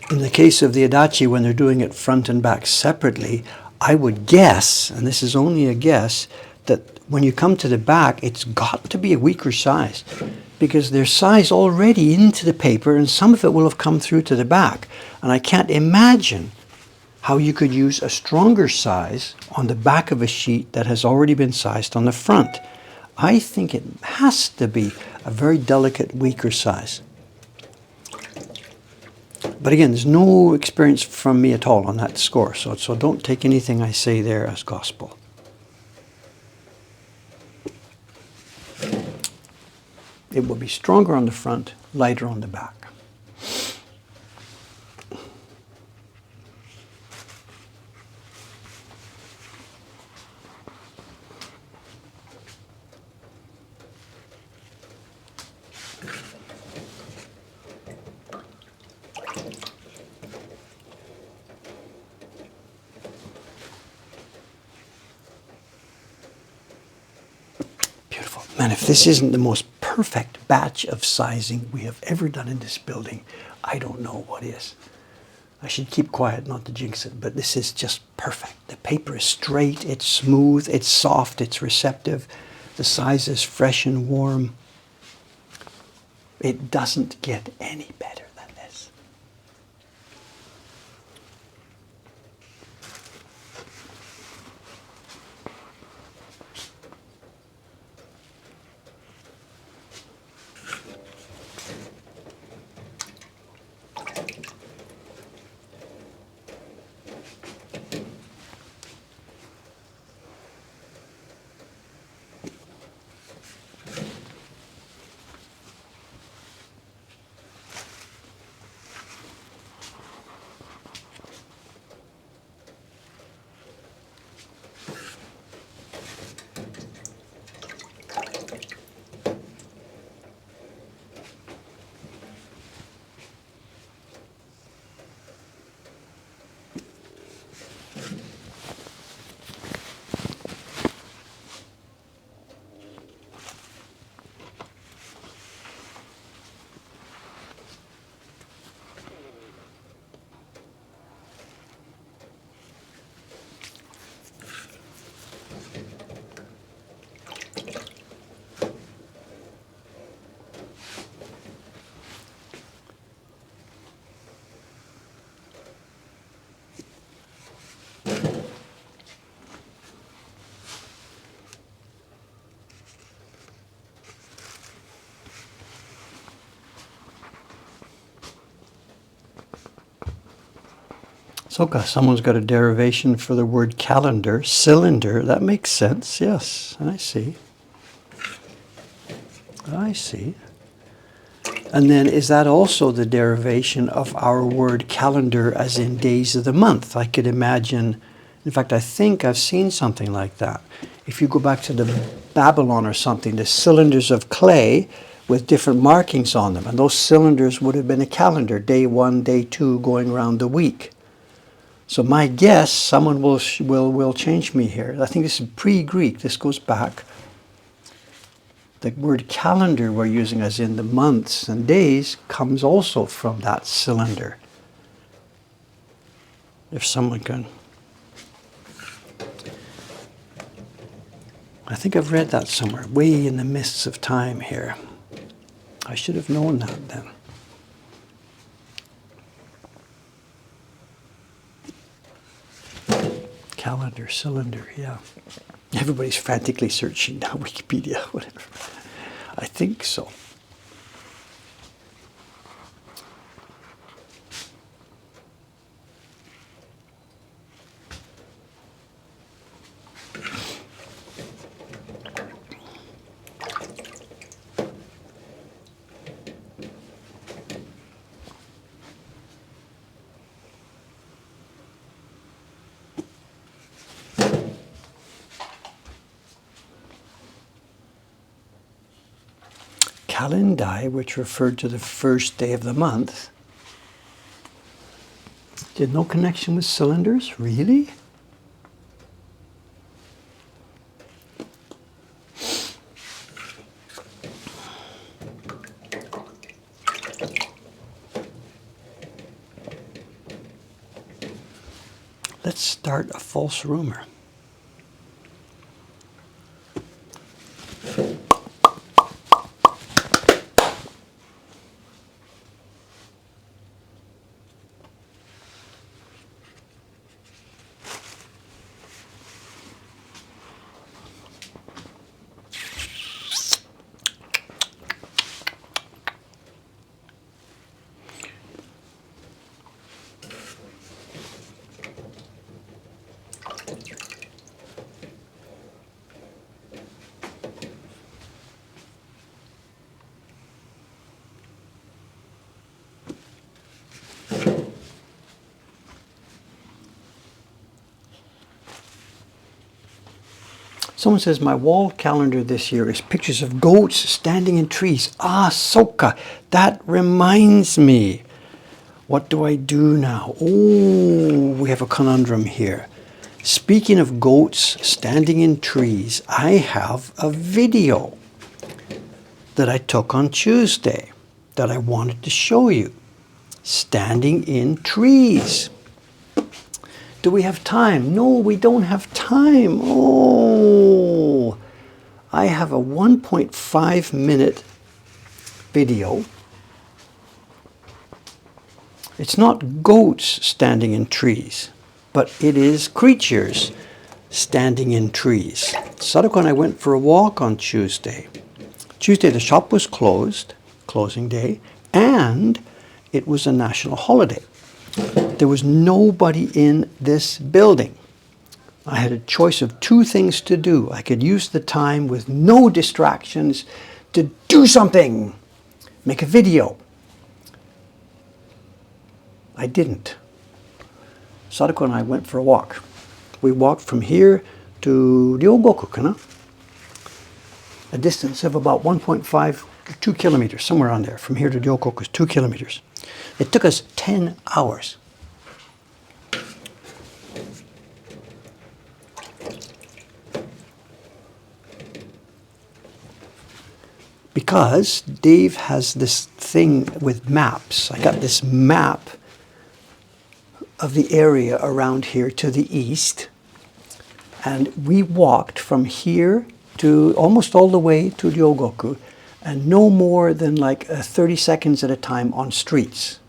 In the case of the Adachi, when they're doing it front and back separately, I would guess, and this is only a guess, that when you come to the back, it's got to be a weaker size because there's size already into the paper and some of it will have come through to the back. And I can't imagine how you could use a stronger size on the back of a sheet that has already been sized on the front. I think it has to be a very delicate, weaker size. But again, there's no experience from me at all on that score, so don't take anything I say there as gospel. It will be stronger on the front, lighter on the back. Man, if this isn't the most perfect batch of sizing we have ever done in this building, I don't know what is. I should keep quiet not to jinx it, but this is just perfect. The paper is straight, it's smooth, it's soft, it's receptive. The size is fresh and warm. It doesn't get any better than this. So someone's got a derivation for the word calendar, cylinder. That makes sense. Yes, I see. I see. And then is that also the derivation of our word calendar as in days of the month? I could imagine, in fact, I think I've seen something like that. If you go back to the Babylon or something, the cylinders of clay with different markings on them, and those cylinders would have been a calendar, day 1, day 2, going around the week. So my guess, someone will change me here. I think this is pre-Greek. This goes back. The word calendar we're using as in the months and days comes also from that cylinder. If someone can. I think I've read that somewhere, way in the mists of time here. I should have known that then. Calendar, cylinder, yeah. Everybody's frantically searching now, Wikipedia, whatever. I think so. Calendai, which referred to the first day of the month, did no connection with cylinders? Really? Let's start a false rumor. Someone says my wall calendar this year is pictures of goats standing in trees. Ah, Soka, that reminds me. What do I do now? Oh, we have a conundrum here. Speaking of goats standing in trees, I have a video that I took on Tuesday that I wanted to show you. Standing in trees. Do we have time? No, we don't have time. Oh, I have a 1.5 minute video. It's not goats standing in trees, but it is creatures standing in trees. Sadako and I went for a walk on Tuesday. Tuesday the shop was closed, closing day, and it was a national holiday. There was nobody in this building. I had a choice of two things to do. I could use the time with no distractions to do something, make a video. I didn't. Sadako and I went for a walk. We walked from here to Ryogoku, a distance of about 1.5 to 2 kilometers, somewhere on there. From here to Ryogoku is 2 kilometers. It took us 10 hours. Because Dave has this thing with maps. I got this map of the area around here to the east. And we walked from here to almost all the way to Ryogoku, and no more than like 30 seconds at a time on streets.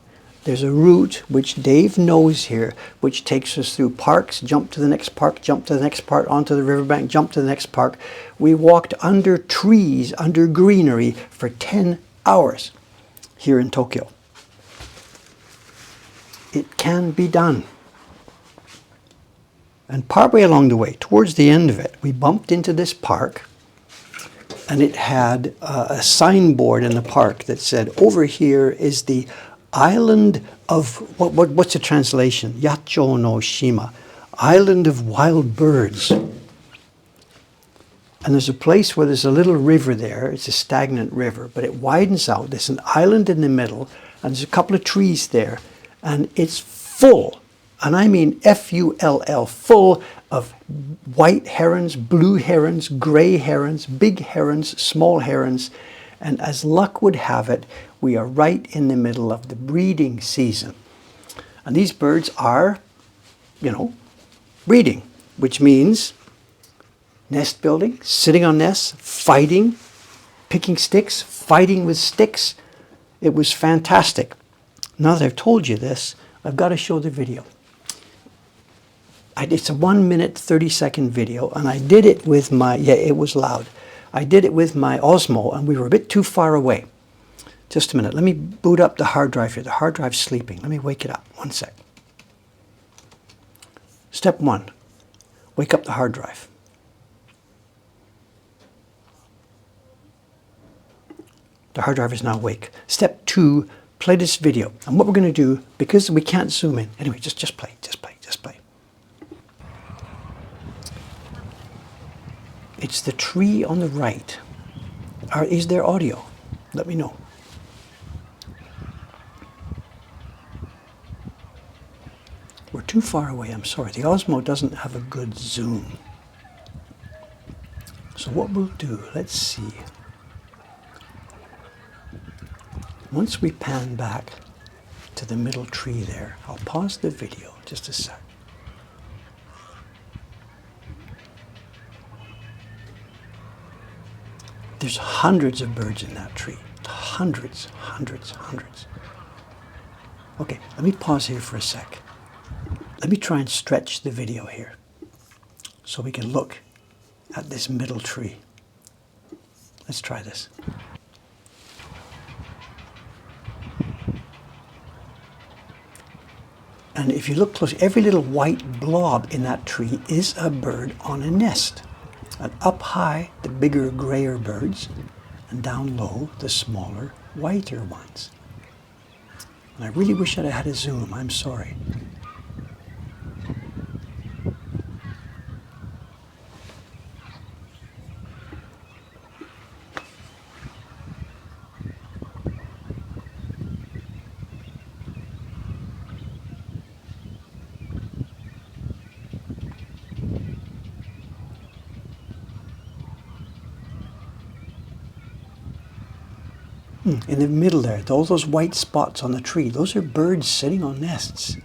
There's a route which Dave knows here, which takes us through parks, jump to the next park, jump to the next park, onto the riverbank, jump to the next park. We walked under trees, under greenery for 10 hours here in Tokyo. It can be done. And partway along the way, towards the end of it, we bumped into this park, and it had a signboard in the park that said, over here is the island of, what's the translation? Yacho no Shima, island of wild birds. And there's a place where there's a little river there. It's a stagnant river, but it widens out. There's an island in the middle, and there's a couple of trees there, and it's full, and I mean F-U-L-L, full of white herons, blue herons, gray herons, big herons, small herons. And as luck would have it, we are right in the middle of the breeding season. And these birds are, breeding, which means nest building, sitting on nests, fighting, picking sticks, fighting with sticks. It was fantastic. Now that I've told you this, I've got to show the video. It's a 1 minute, 30-second video, and I did it with my, it was loud. I did it with my Osmo, and we were a bit too far away. Just a minute. Let me boot up the hard drive here. The hard drive's sleeping. Let me wake it up. 1 sec. Step 1, wake up the hard drive. The hard drive is now awake. Step 2, play this video. And what we're going to do, because we can't zoom in, anyway, just play, just play, just play. It's the tree on the right. Is there audio? Let me know. We're too far away, I'm sorry. The Osmo doesn't have a good zoom. So what we'll do, let's see. Once we pan back to the middle tree there, I'll pause the video just a sec. There's hundreds of birds in that tree. Hundreds, hundreds, hundreds. Okay, let me pause here for a sec. Let me try and stretch the video here so we can look at this middle tree. Let's try this. And if you look close, every little white blob in that tree is a bird on a nest. And up high, the bigger, grayer birds, and down low, the smaller, whiter ones. And I really wish I'd had a zoom. I'm sorry. In the middle there, all those white spots on the tree, those are birds sitting on nests.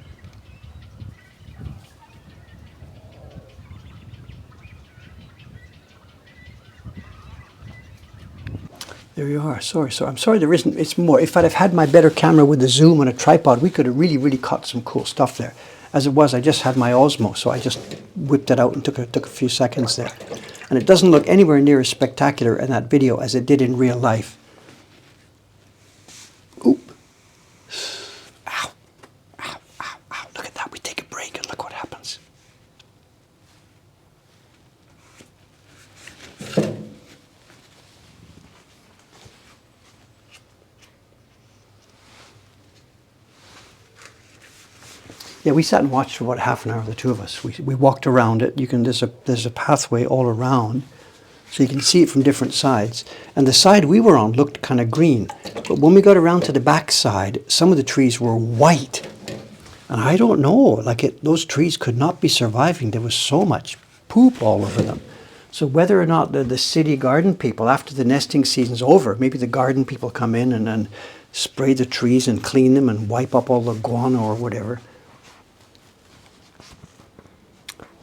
There you are. Sorry. I'm sorry there isn't. It's more. If I'd have had my better camera with the zoom and a tripod, we could have really, really caught some cool stuff there. As it was, I just had my Osmo, so I just whipped it out and took a few seconds there. And it doesn't look anywhere near as spectacular in that video as it did in real life. Oop. Ow. Ow, ow, ow. Look at that. We take a break and look what happens. Yeah, we sat and watched for about half an hour, the two of us. We walked around it. There's a pathway all around, so you can see it from different sides. And the side we were on looked kind of green, but when we got around to the back side, some of the trees were white. And I don't know, like those trees could not be surviving. There was so much poop all over them. So whether or not the city garden people, after the nesting season's over, maybe the garden people come in and spray the trees and clean them and wipe up all the guano or whatever.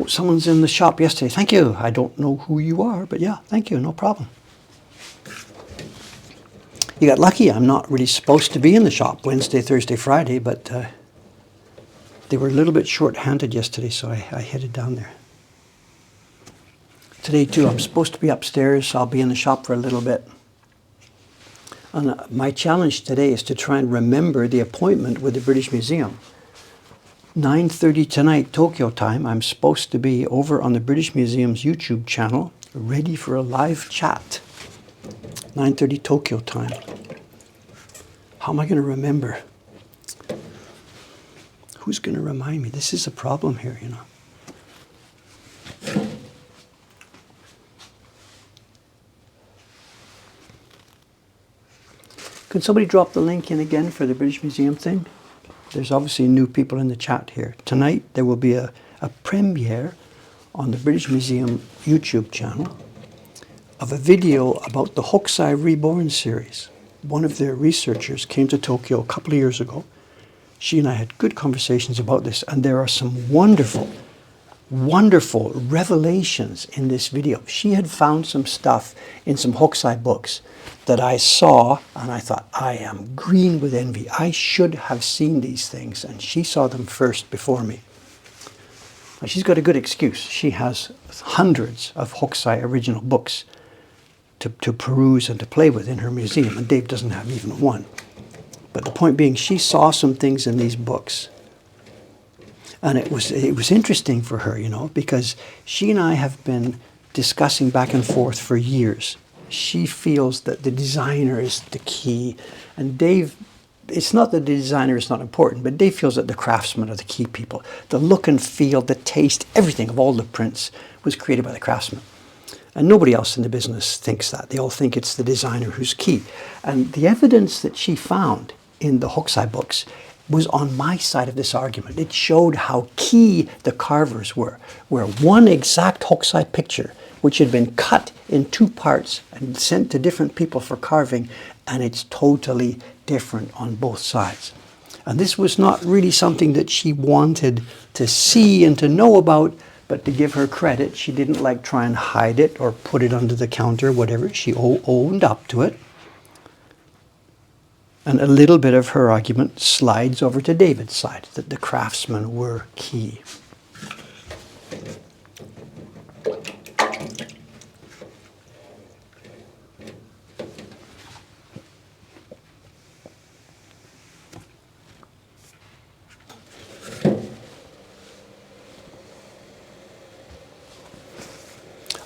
Oh, someone's in the shop yesterday. Thank you. I don't know who you are, but yeah, thank you. No problem. You got lucky. I'm not really supposed to be in the shop Wednesday, Thursday, Friday, but they were a little bit short-handed yesterday, so I headed down there. Today, too, I'm supposed to be upstairs. I'll be in the shop for a little bit. And my challenge today is to try and remember the appointment with the British Museum. 9:30 tonight, Tokyo time, I'm supposed to be over on the British Museum's YouTube channel, ready for a live chat. 9:30 Tokyo time. How am I going to remember? Who's going to remind me? This is a problem here, you know. Can somebody drop the link in again for the British Museum thing? There's obviously new people in the chat here. Tonight there will be a premiere on the British Museum YouTube channel of a video about the Hokusai Reborn series. One of their researchers came to Tokyo a couple of years ago. She and I had good conversations about this, and there are some wonderful, wonderful revelations in this video. She had found some stuff in some Hokusai books that I saw, and I thought, I am green with envy. I should have seen these things, and she saw them first before me. Now, she's got a good excuse. She has hundreds of Hokusai original books to peruse and to play with in her museum, and Dave doesn't have even one. But the point being, she saw some things in these books. And it was interesting for her, you know, because she and I have been discussing back and forth for years. She feels that the designer is the key. And Dave, it's not that the designer is not important, but Dave feels that the craftsmen are the key people. The look and feel, the taste, everything of all the prints was created by the craftsmen. And nobody else in the business thinks that. They all think it's the designer who's key. And the evidence that she found in the Hokusai books was on my side of this argument. It showed how key the carvers were, where one exact Hokusai picture, which had been cut in two parts and sent to different people for carving, and it's totally different on both sides. And this was not really something that she wanted to see and to know about, but to give her credit, she didn't like try and hide it or put it under the counter, whatever. She owned up to it. And a little bit of her argument slides over to David's side, that the craftsmen were key.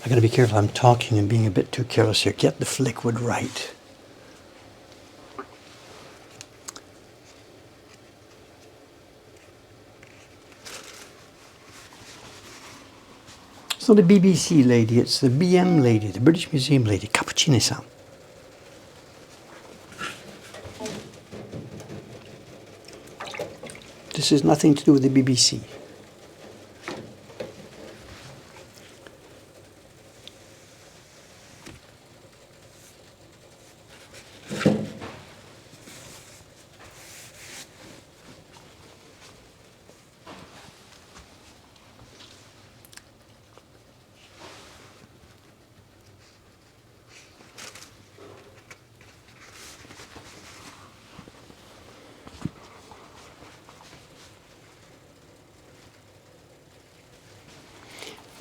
I got to be careful. I'm talking and being a bit too careless here. Get the liquid right. It's not the BBC lady, it's the BM lady, the British Museum lady, Cappuccini-san. This has nothing to do with the BBC.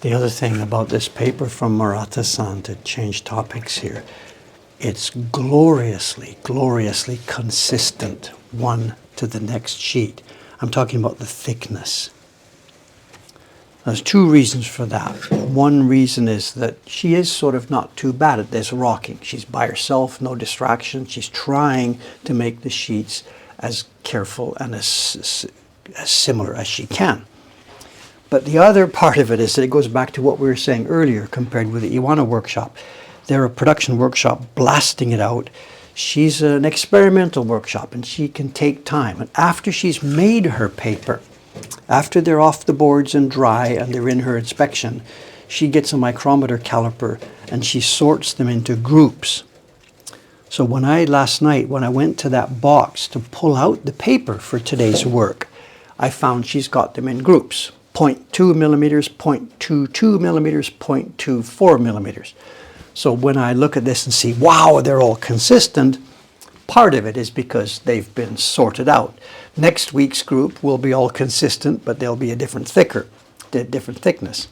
The other thing about this paper from Murata-san, to change topics here, it's gloriously, gloriously consistent one to the next sheet. I'm talking about the thickness. There's two reasons for that. One reason is that she is sort of not too bad at this rocking. She's by herself, no distraction. She's trying to make the sheets as careful and as similar as she can. But the other part of it is that it goes back to what we were saying earlier compared with the Iwana workshop. They're a production workshop blasting it out. She's an experimental workshop and she can take time. And after she's made her paper, after they're off the boards and dry and they're in her inspection, she gets a micrometer caliper and she sorts them into groups. So last night, when I went to that box to pull out the paper for today's work, I found she's got them in groups. 0.2 millimeters, 0.22 millimeters, 0.24 millimeters. So when I look at this and see, wow, they're all consistent, part of it is because they've been sorted out. Next week's group will be all consistent, but they'll be a different thickness.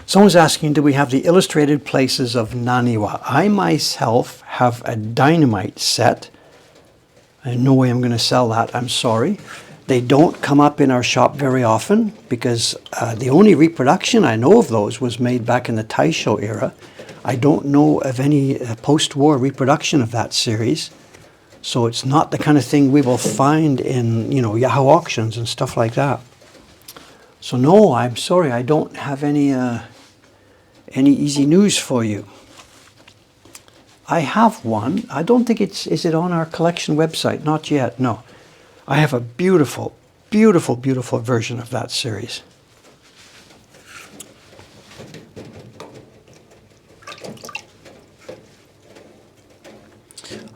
Someone's asking, do we have the illustrated places of Naniwa? I myself have a dynamite set. No way I'm going to sell that, I'm sorry. They don't come up in our shop very often because the only reproduction I know of those was made back in the Taisho era. I don't know of any post-war reproduction of that series. So it's not the kind of thing we will find in, Yahoo auctions and stuff like that. So no, I'm sorry, I don't have any easy news for you. I have one. I don't think is it on our collection website? Not yet, no. I have a beautiful, beautiful, beautiful version of that series.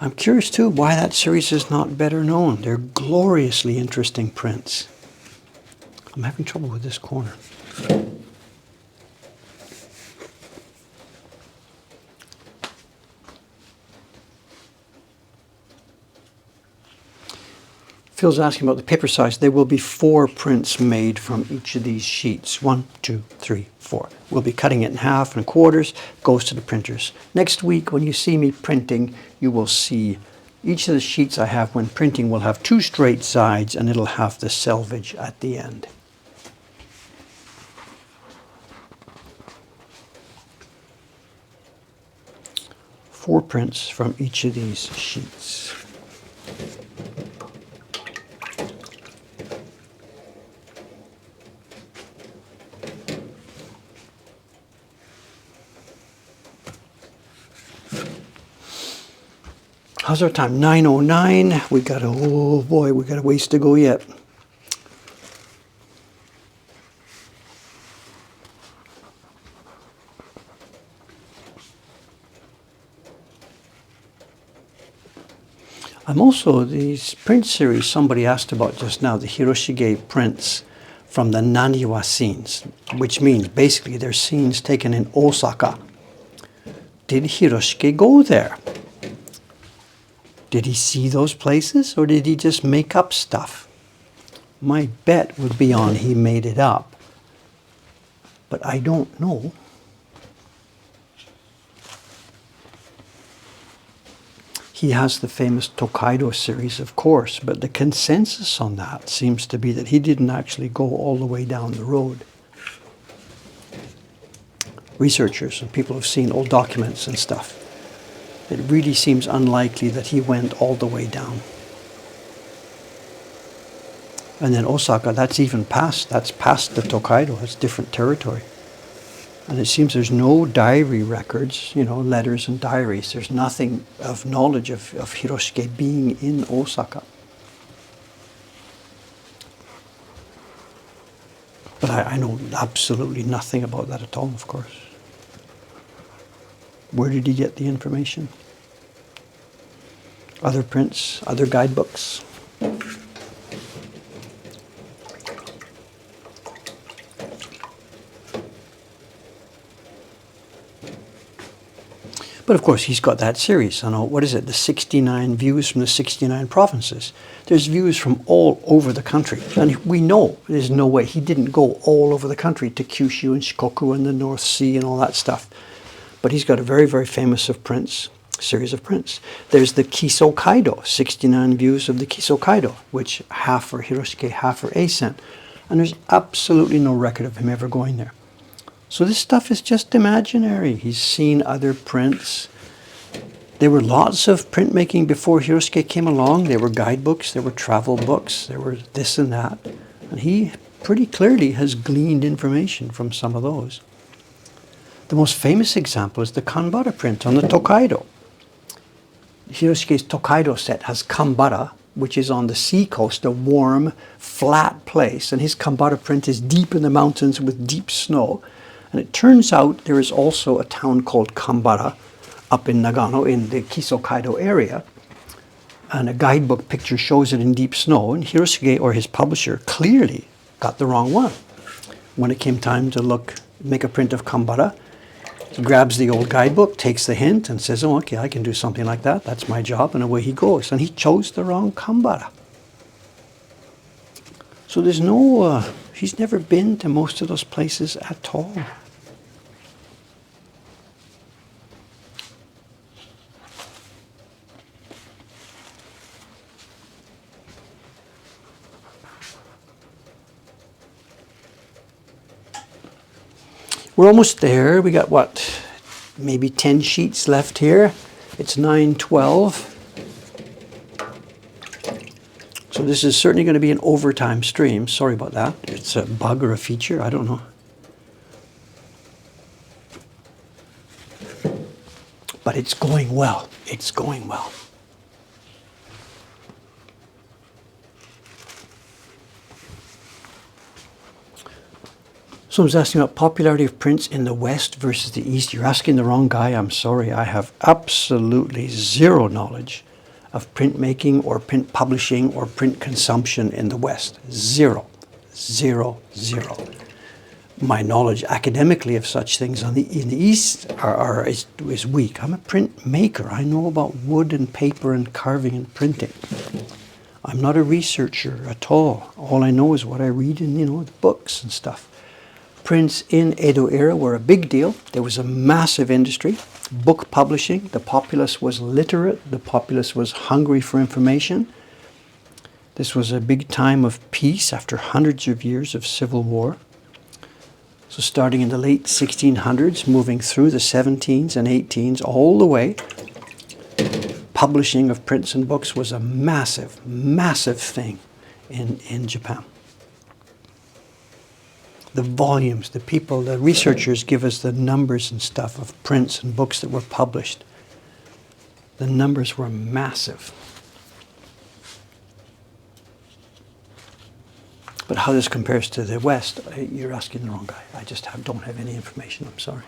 I'm curious too why that series is not better known. They're gloriously interesting prints. I'm having trouble with this corner. Phil's asking about the paper size. There will be 4 prints made from each of these sheets. 1, 2, 3, 4. We'll be cutting it in half and quarters, goes to the printers. Next week, when you see me printing, you will see each of the sheets I have when printing will have 2 straight sides and it'll have the selvage at the end. Four prints from each of these sheets. How's our time? 9:09. We got a ways to go yet. I'm also, these print series somebody asked about just now, the Hiroshige prints from the Naniwa scenes, which means basically they're scenes taken in Osaka. Did Hiroshige go there? Did he see those places, or did he just make up stuff? My bet would be on he made it up, but I don't know. He has the famous Tokaido series, of course, but the consensus on that seems to be that he didn't actually go all the way down the road. Researchers and people have seen old documents and stuff. It really seems unlikely that he went all the way down. And then Osaka, that's past the Tokaido, that's different territory. And it seems there's no diary records, letters and diaries. There's nothing of knowledge of Hiroshige being in Osaka. But I know absolutely nothing about that at all, of course. Where did he get the information? Other prints, other guidebooks. But of course, he's got that series. I know, what is it? The 69 views from the 69 provinces. There's views from all over the country. And we know there's no way he didn't go all over the country to Kyushu and Shikoku and the North Sea and all that stuff. But he's got a very, very famous series of prints. There's the Kiso Kaido, 69 views of the Kiso Kaido, which half are Hiroshige, half are Eisen. And there's absolutely no record of him ever going there. So this stuff is just imaginary. He's seen other prints. There were lots of printmaking before Hiroshige came along. There were guidebooks, there were travel books, there were this and that. And he pretty clearly has gleaned information from some of those. The most famous example is the Kanbara print on the Tokaido. Hiroshige's Tokaido set has Kanbara, which is on the sea coast, a warm, flat place. And his Kanbara print is deep in the mountains with deep snow. And it turns out there is also a town called Kanbara up in Nagano in the Kiso Kaido area. And a guidebook picture shows it in deep snow. And Hiroshige, or his publisher, clearly got the wrong one. When it came time to make a print of Kanbara, he grabs the old guidebook, takes the hint, and says, oh, okay, I can do something like that. That's my job. And away he goes. And he chose the wrong Kanbara. So there's no, he's never been to most of those places at all. We're almost there. We got, what, maybe 10 sheets left here. It's 9:12. So this is certainly going to be an overtime stream. Sorry about that. It's a bug or a feature. I don't know. But it's going well. It's going well. Someone's asking about popularity of prints in the West versus the East. You're asking the wrong guy. I'm sorry. I have absolutely zero knowledge of printmaking or print publishing or print consumption in the West. Zero. Zero. Zero. My knowledge academically of such things in the East is weak. I'm a print maker. I know about wood and paper and carving and printing. I'm not a researcher at all. All I know is what I read in, the books and stuff. Prints in Edo era were a big deal. There was a massive industry. Book publishing. The populace was literate. The populace was hungry for information. This was a big time of peace after hundreds of years of civil war. So starting in the late 1600s, moving through the 17s and 18s, all the way, publishing of prints and books was a massive, massive thing in Japan. The volumes, the people, the researchers give us the numbers and stuff of prints and books that were published. The numbers were massive. But how this compares to the West, you're asking the wrong guy. I just don't have any information. I'm sorry.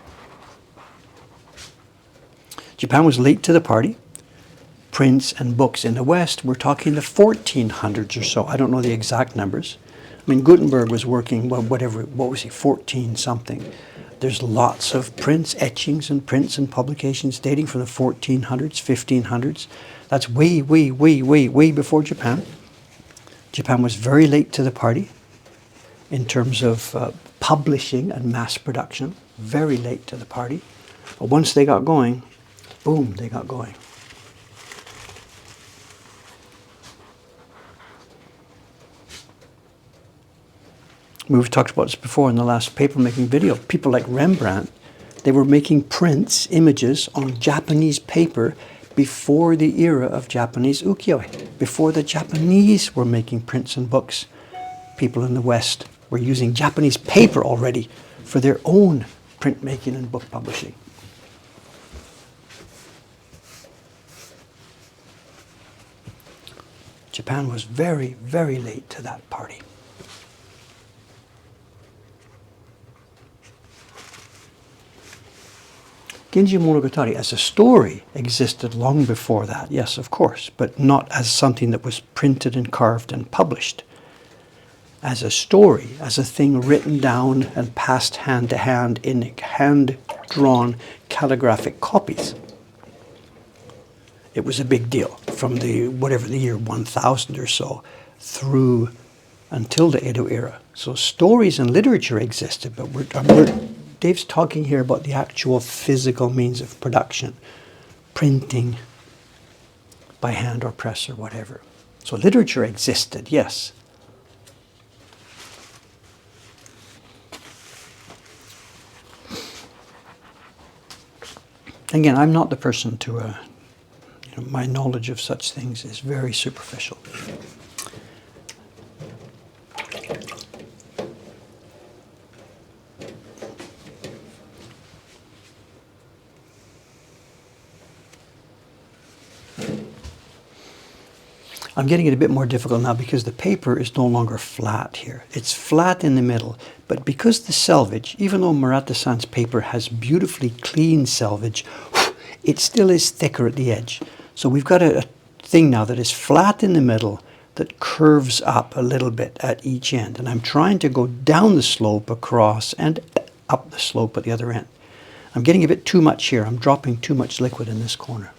Japan was late to the party. Prints and books in the West, we're talking the 1400s or so. I don't know the exact numbers. I mean, Gutenberg was working, what was he, 14 something. There's lots of prints, etchings and prints and publications dating from the 1400s, 1500s. That's way, way, way, way, way before Japan. Japan was very late to the party in terms of publishing and mass production. Very late to the party. But once they got going, boom, they got going. We've talked about this before in the last papermaking video. People like Rembrandt, they were making prints, images on Japanese paper before the era of Japanese ukiyo-e. Before the Japanese were making prints and books, people in the West were using Japanese paper already for their own printmaking and book publishing. Japan was very, very late to that party. Genji Monogatari as a story existed long before that, yes, of course, but not as something that was printed and carved and published. As a story, as a thing written down and passed hand to hand in hand-drawn calligraphic copies. it was a big deal from the whatever the year 1000 or so through until the Edo era. So stories and literature existed, but Dave's talking here about the actual physical means of production, printing by hand or press or whatever. So literature existed, yes. Again, I'm not the person to, my knowledge of such things is very superficial. I'm getting it a bit more difficult now because the paper is no longer flat here. It's flat in the middle, but because the selvage, even though Murata-san's paper has beautifully clean selvage, it still is thicker at the edge. So we've got a thing now that is flat in the middle that curves up a little bit at each end. And I'm trying to go down the slope across and up the slope at the other end. I'm getting a bit too much here. I'm dropping too much liquid in this corner.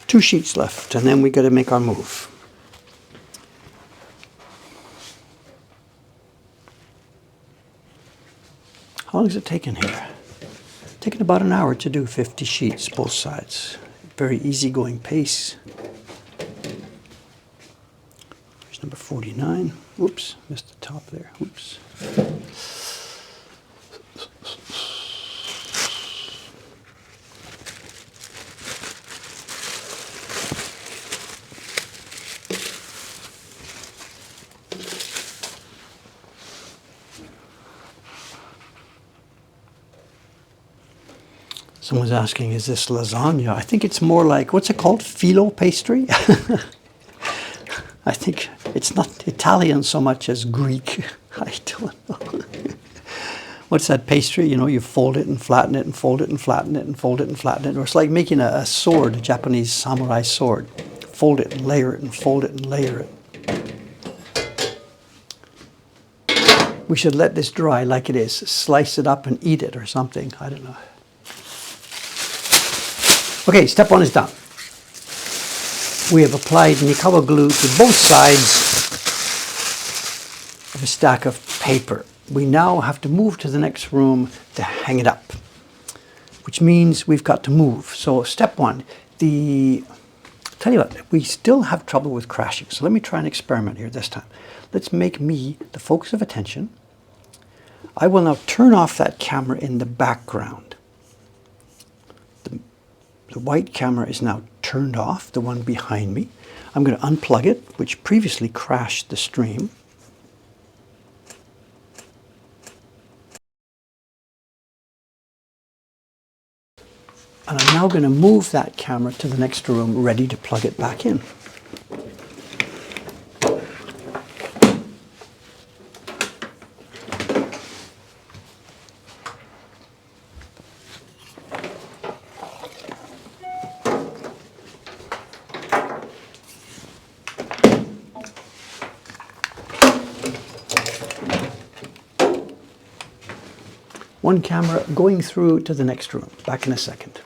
Two sheets left, and then we got to make our move. How long has it taken here? It's taken about an hour to do 50 sheets, both sides. Very easygoing pace. Here's number 49. Oops, missed the top there. Oops. Someone's asking, is this lasagna? I think it's more like, what's it called? Filo pastry? I think it's not Italian so much as Greek. I don't know. What's that pastry? You fold it and flatten it and fold it and flatten it and fold it and flatten it. Or it's like making a sword, a Japanese samurai sword. Fold it and layer it and fold it and layer it. We should let this dry like it is. Slice it up and eat it or something. I don't know. Okay, step one is done. We have applied Nikawa glue to both sides of a stack of paper. We now have to move to the next room to hang it up, which means we've got to move. So step one, tell you what, we still have trouble with crashing. So let me try an experiment here this time. Let's make me the focus of attention. I will now turn off that camera in the background. The white camera is now turned off, the one behind me. I'm going to unplug it, which previously crashed the stream. And I'm now going to move that camera to the next room, ready to plug it back in. One camera going through to the next room. Back in a second.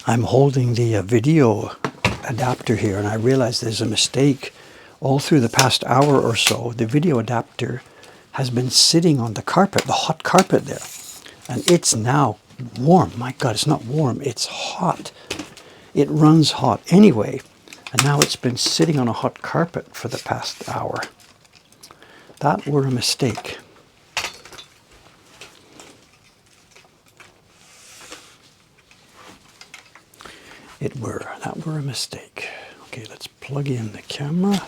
I'm holding the video adapter here, and I realize there's a mistake. All through the past hour or so, the video adapter has been sitting on the carpet, the hot carpet there. And it's now warm. My God, it's not warm, it's hot. It runs hot anyway, and now it's been sitting on a hot carpet for the past hour. That were a mistake. That were a mistake. Okay, let's plug in the camera.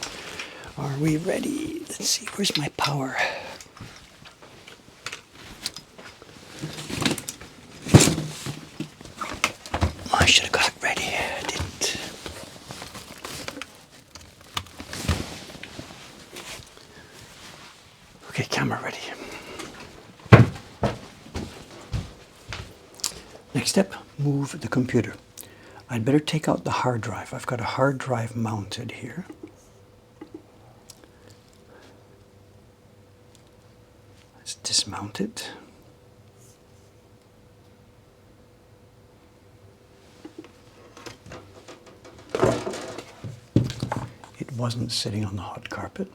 Are we ready? Let's see, where's my power? I should have got it ready. I didn't. Okay, camera ready. Next step, move the computer. I'd better take out the hard drive. I've got a hard drive mounted here. Let's dismount it. It wasn't sitting on the hot carpet.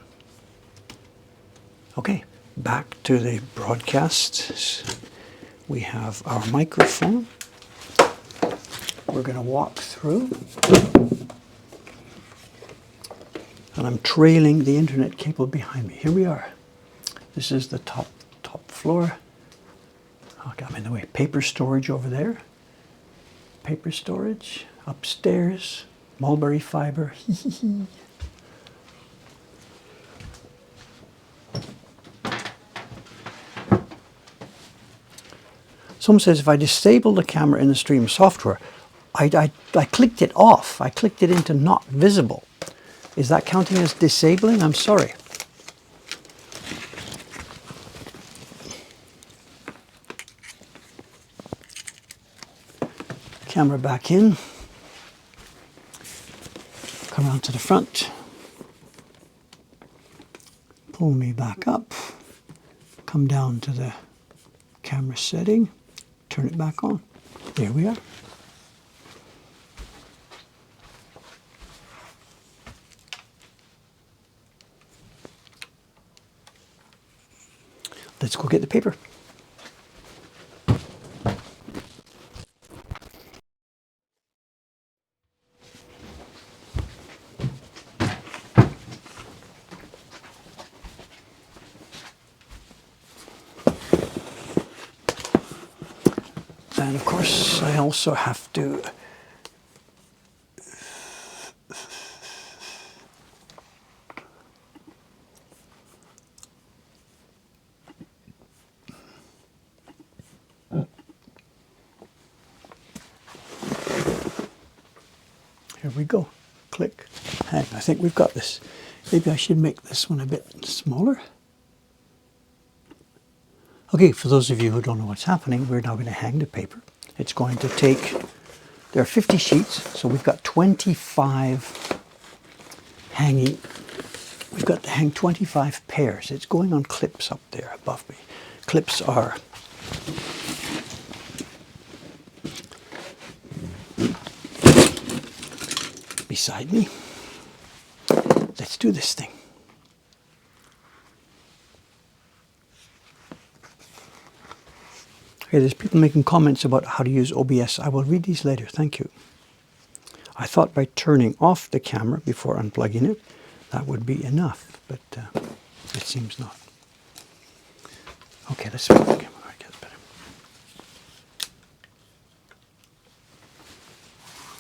Okay, back to the broadcast. We have our microphone. We're going to walk through. And I'm trailing the internet cable behind me. Here we are. This is the top floor. Oh, got me in the way. Paper storage over there. Paper storage. Upstairs. Mulberry fiber. Someone says if I disable the camera in the stream software, I clicked it off. I clicked it into not visible. Is that counting as disabling? I'm sorry. Camera back in. Come around to the front. Pull me back up. Come down to the camera setting. Turn it back on. There we are. Let's go get the paper. And of course, I also have to here we go. Click. And I think we've got this. Maybe I should make this one a bit smaller. Okay, for those of you who don't know what's happening, we're now going to hang the paper. It's going to take, there are 50 sheets, so we've got 25 hanging. We've got to hang 25 pairs. It's going on clips up there above me. Clips are beside me. Let's do this thing. Okay, there's people making comments about how to use OBS. I will read these later, thank you. I thought by turning off the camera before unplugging it, that would be enough, but it seems not. Okay, let's move the camera. All right, get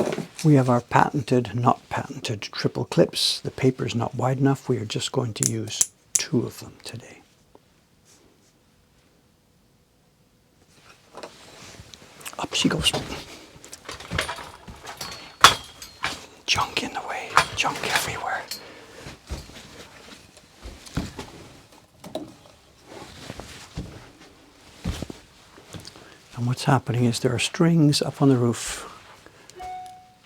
better. We have our patented, not patented triple clips. The paper is not wide enough. We are just going to use 2 of them today. Up she goes. Junk in the way, junk everywhere. And what's happening is there are strings up on the roof.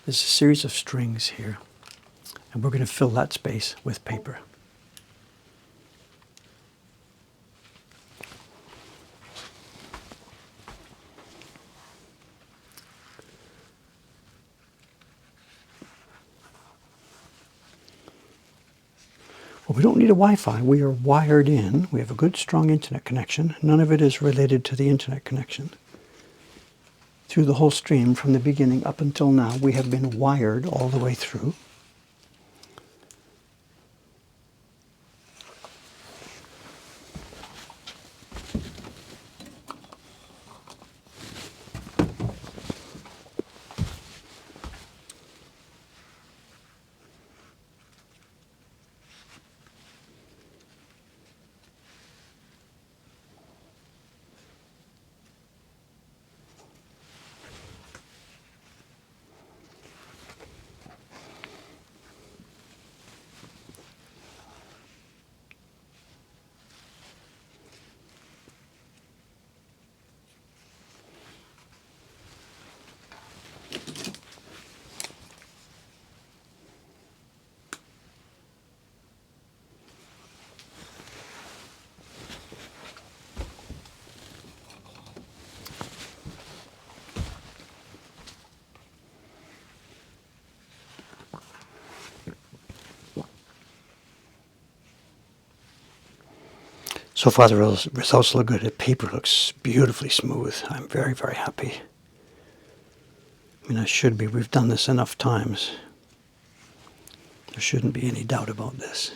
There's a series of strings here. And we're going to fill that space with paper. Well, we don't need a Wi-Fi. We are wired in. We have a good, strong internet connection. None of it is related to the internet connection. Through the whole stream, from the beginning up until now, we have been wired all the way through. So far the results look good. The paper looks beautifully smooth. I'm very, very happy. I mean, I should be. We've done this enough times. There shouldn't be any doubt about this.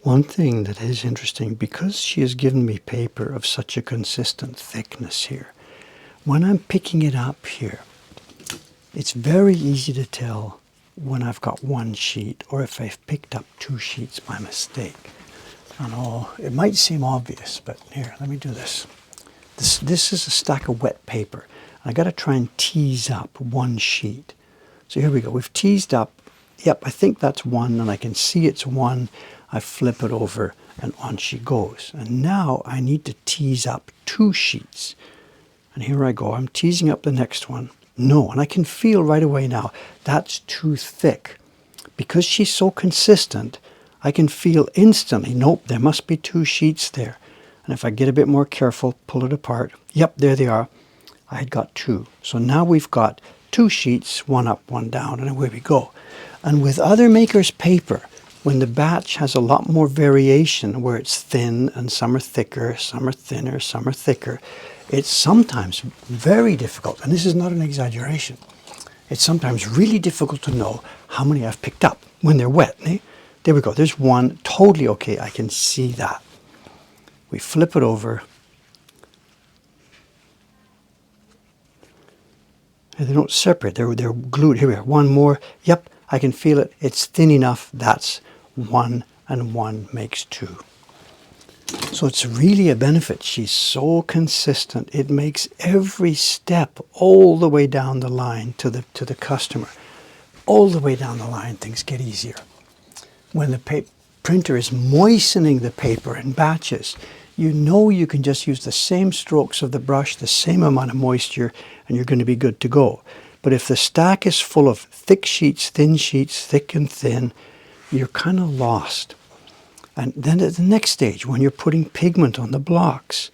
One thing that is interesting, because she has given me paper of such a consistent thickness here, when I'm picking it up here, it's very easy to tell when I've got one sheet or if I've picked up two sheets by mistake. I know it might seem obvious, but here, let me do this. This is a stack of wet paper. I got to try and tease up one sheet. So here we go. We've teased up. Yep, I think that's one, and I can see it's one. I flip it over, and on she goes. And now I need to tease up two sheets. And here I go. I'm teasing up the next one. No, and I can feel right away now, that's too thick. Because she's so consistent, I can feel instantly, nope, there must be two sheets there. And if I get a bit more careful, pull it apart, yep, there they are. I had got two. So now we've got two sheets, one up, one down, and away we go. And with other makers' paper, when the batch has a lot more variation, where it's thin and some are thicker, some are thinner, some are thicker, it's sometimes very difficult, and this is not an exaggeration, it's sometimes really difficult to know how many I've picked up when they're wet. Eh? There we go, there's one, totally okay, I can see that. We flip it over. And they don't separate, they're glued. Here we are, one more, yep, I can feel it, it's thin enough, that's one, and one makes two. So it's really a benefit. She's so consistent. It makes every step all the way down the line to the customer. All the way down the line, things get easier. When the printer is moistening the paper in batches, you know you can just use the same strokes of the brush, the same amount of moisture, and you're going to be good to go. But if the stack is full of thick sheets, thick and thin, you're kind of lost. And then at the next stage, when you're putting pigment on the blocks,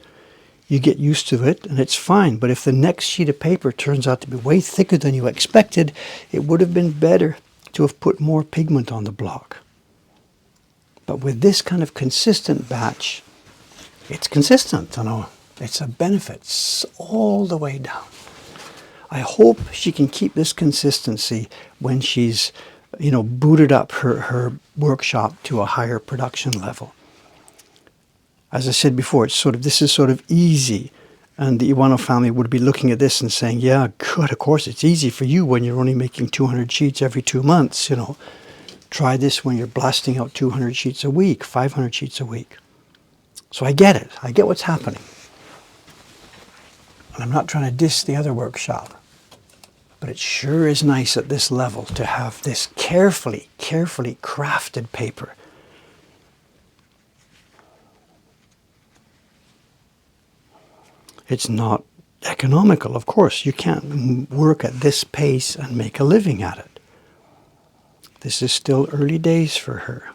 you get used to it and it's fine. But if the next sheet of paper turns out to be way thicker than you expected, it would have been better to have put more pigment on the block. But with this kind of consistent batch, it's consistent, you know. It's a benefit all the way down. I hope she can keep this consistency when she's booted up her workshop to a higher production level. As I said before, this is sort of easy, and the Iwano family would be looking at this and saying, yeah, good, of course, it's easy for you when you're only making 200 sheets every 2 months, Try this when you're blasting out 200 sheets a week, 500 sheets a week. So I get it. I get what's happening. And I'm not trying to diss the other workshop. But it sure is nice at this level to have this carefully crafted paper. It's not economical, of course. You can't work at this pace and make a living at it. This is still early days for her.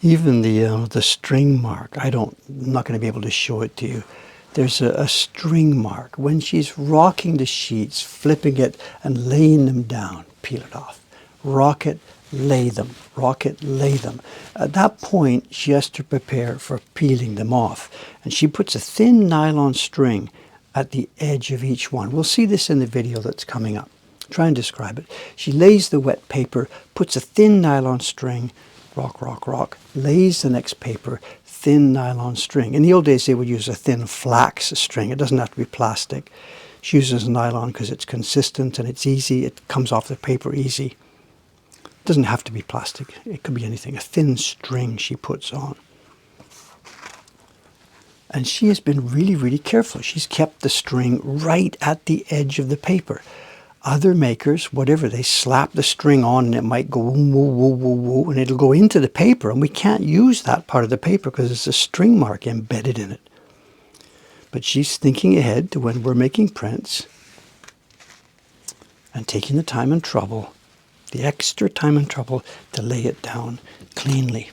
Even the string mark, I'm not going to be able to show it to you. There's a string mark. When she's rocking the sheets, flipping it and laying them down, peel it off. Rock it, lay them. Rock it, lay them. At that point, she has to prepare for peeling them off. And she puts a thin nylon string at the edge of each one. We'll see this in the video that's coming up. Try and describe it. She lays the wet paper, puts a thin nylon string, rock, rock, rock, lays the next paper, thin nylon string. In the old days, they would use a thin flax string. It doesn't have to be plastic. She uses nylon because it's consistent and it's easy. It comes off the paper easy. It doesn't have to be plastic. It could be anything. A thin string she puts on. And she has been really, really careful. She's kept the string right at the edge of the paper. Other makers, whatever, they slap the string on and it might go woo, woo, woo, woo, woo, and it'll go into the paper, and we can't use that part of the paper because it's a string mark embedded in it. But she's thinking ahead to when we're making prints and taking the time and trouble, the extra time and trouble to lay it down cleanly.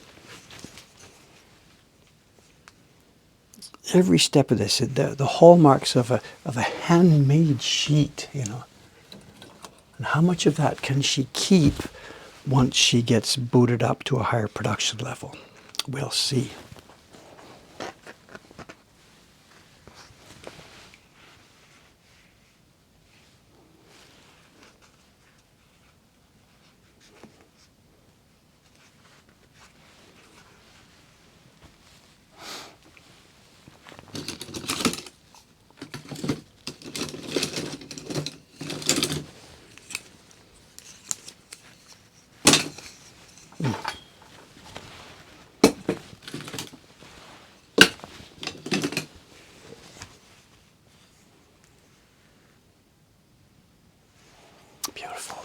Every step of this, the hallmarks of a handmade sheet, you know. And how much of that can she keep once she gets booted up to a higher production level? We'll see. Beautiful.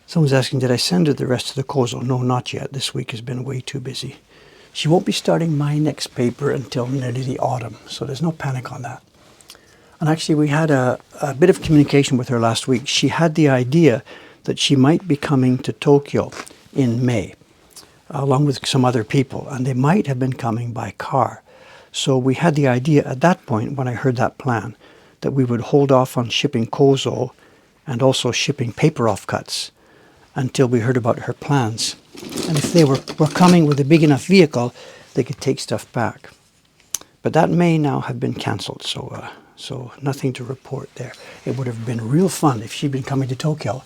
Someone's asking, did I send her the rest of the kozo? No, not yet. This week has been way too busy. She won't be starting my next paper until nearly the autumn, so there's no panic on that. And actually, we had a bit of communication with her last week. She had the idea that she might be coming to Tokyo in May, along with some other people, and they might have been coming by car. So we had the idea at that point, when I heard that plan, that we would hold off on shipping kozo and also shipping paper offcuts until we heard about her plans. And if they were coming with a big enough vehicle, they could take stuff back. But that may now have been cancelled, so nothing to report there. It would have been real fun if she'd been coming to Tokyo,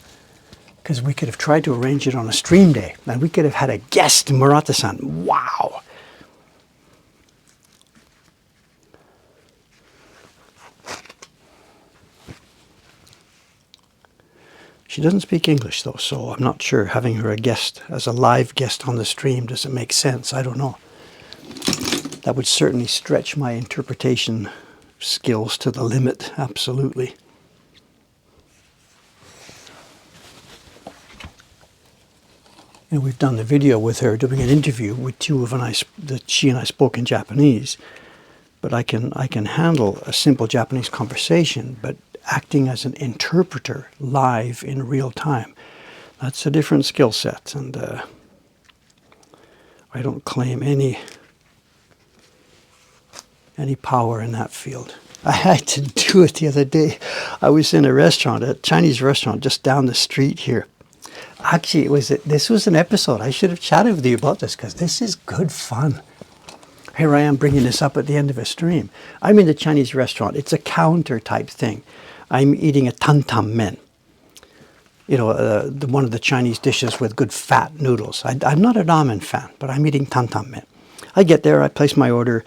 because we could have tried to arrange it on a stream day, and we could have had a guest, Murata-san. Wow! She doesn't speak English, though, so I'm not sure having her as a live guest on the stream, does it make sense? I don't know. That would certainly stretch my interpretation skills to the limit, absolutely. You know, we've done the video with her doing an interview with two of that she and I spoke in Japanese, but I can handle a simple Japanese conversation, but acting as an interpreter live in real time, that's a different skill set, and I don't claim any power in that field. I had to do it the other day. I was in a Chinese restaurant just down the street here. Actually, this was an episode. I should have chatted with you about this, because this is good fun. Here I am bringing this up at the end of a stream. I'm in the Chinese restaurant. It's a counter type thing. I'm eating a tantam men. You know, one of the Chinese dishes with good fat noodles. I'm not a ramen fan, but I'm eating tantam men. I get there, I place my order,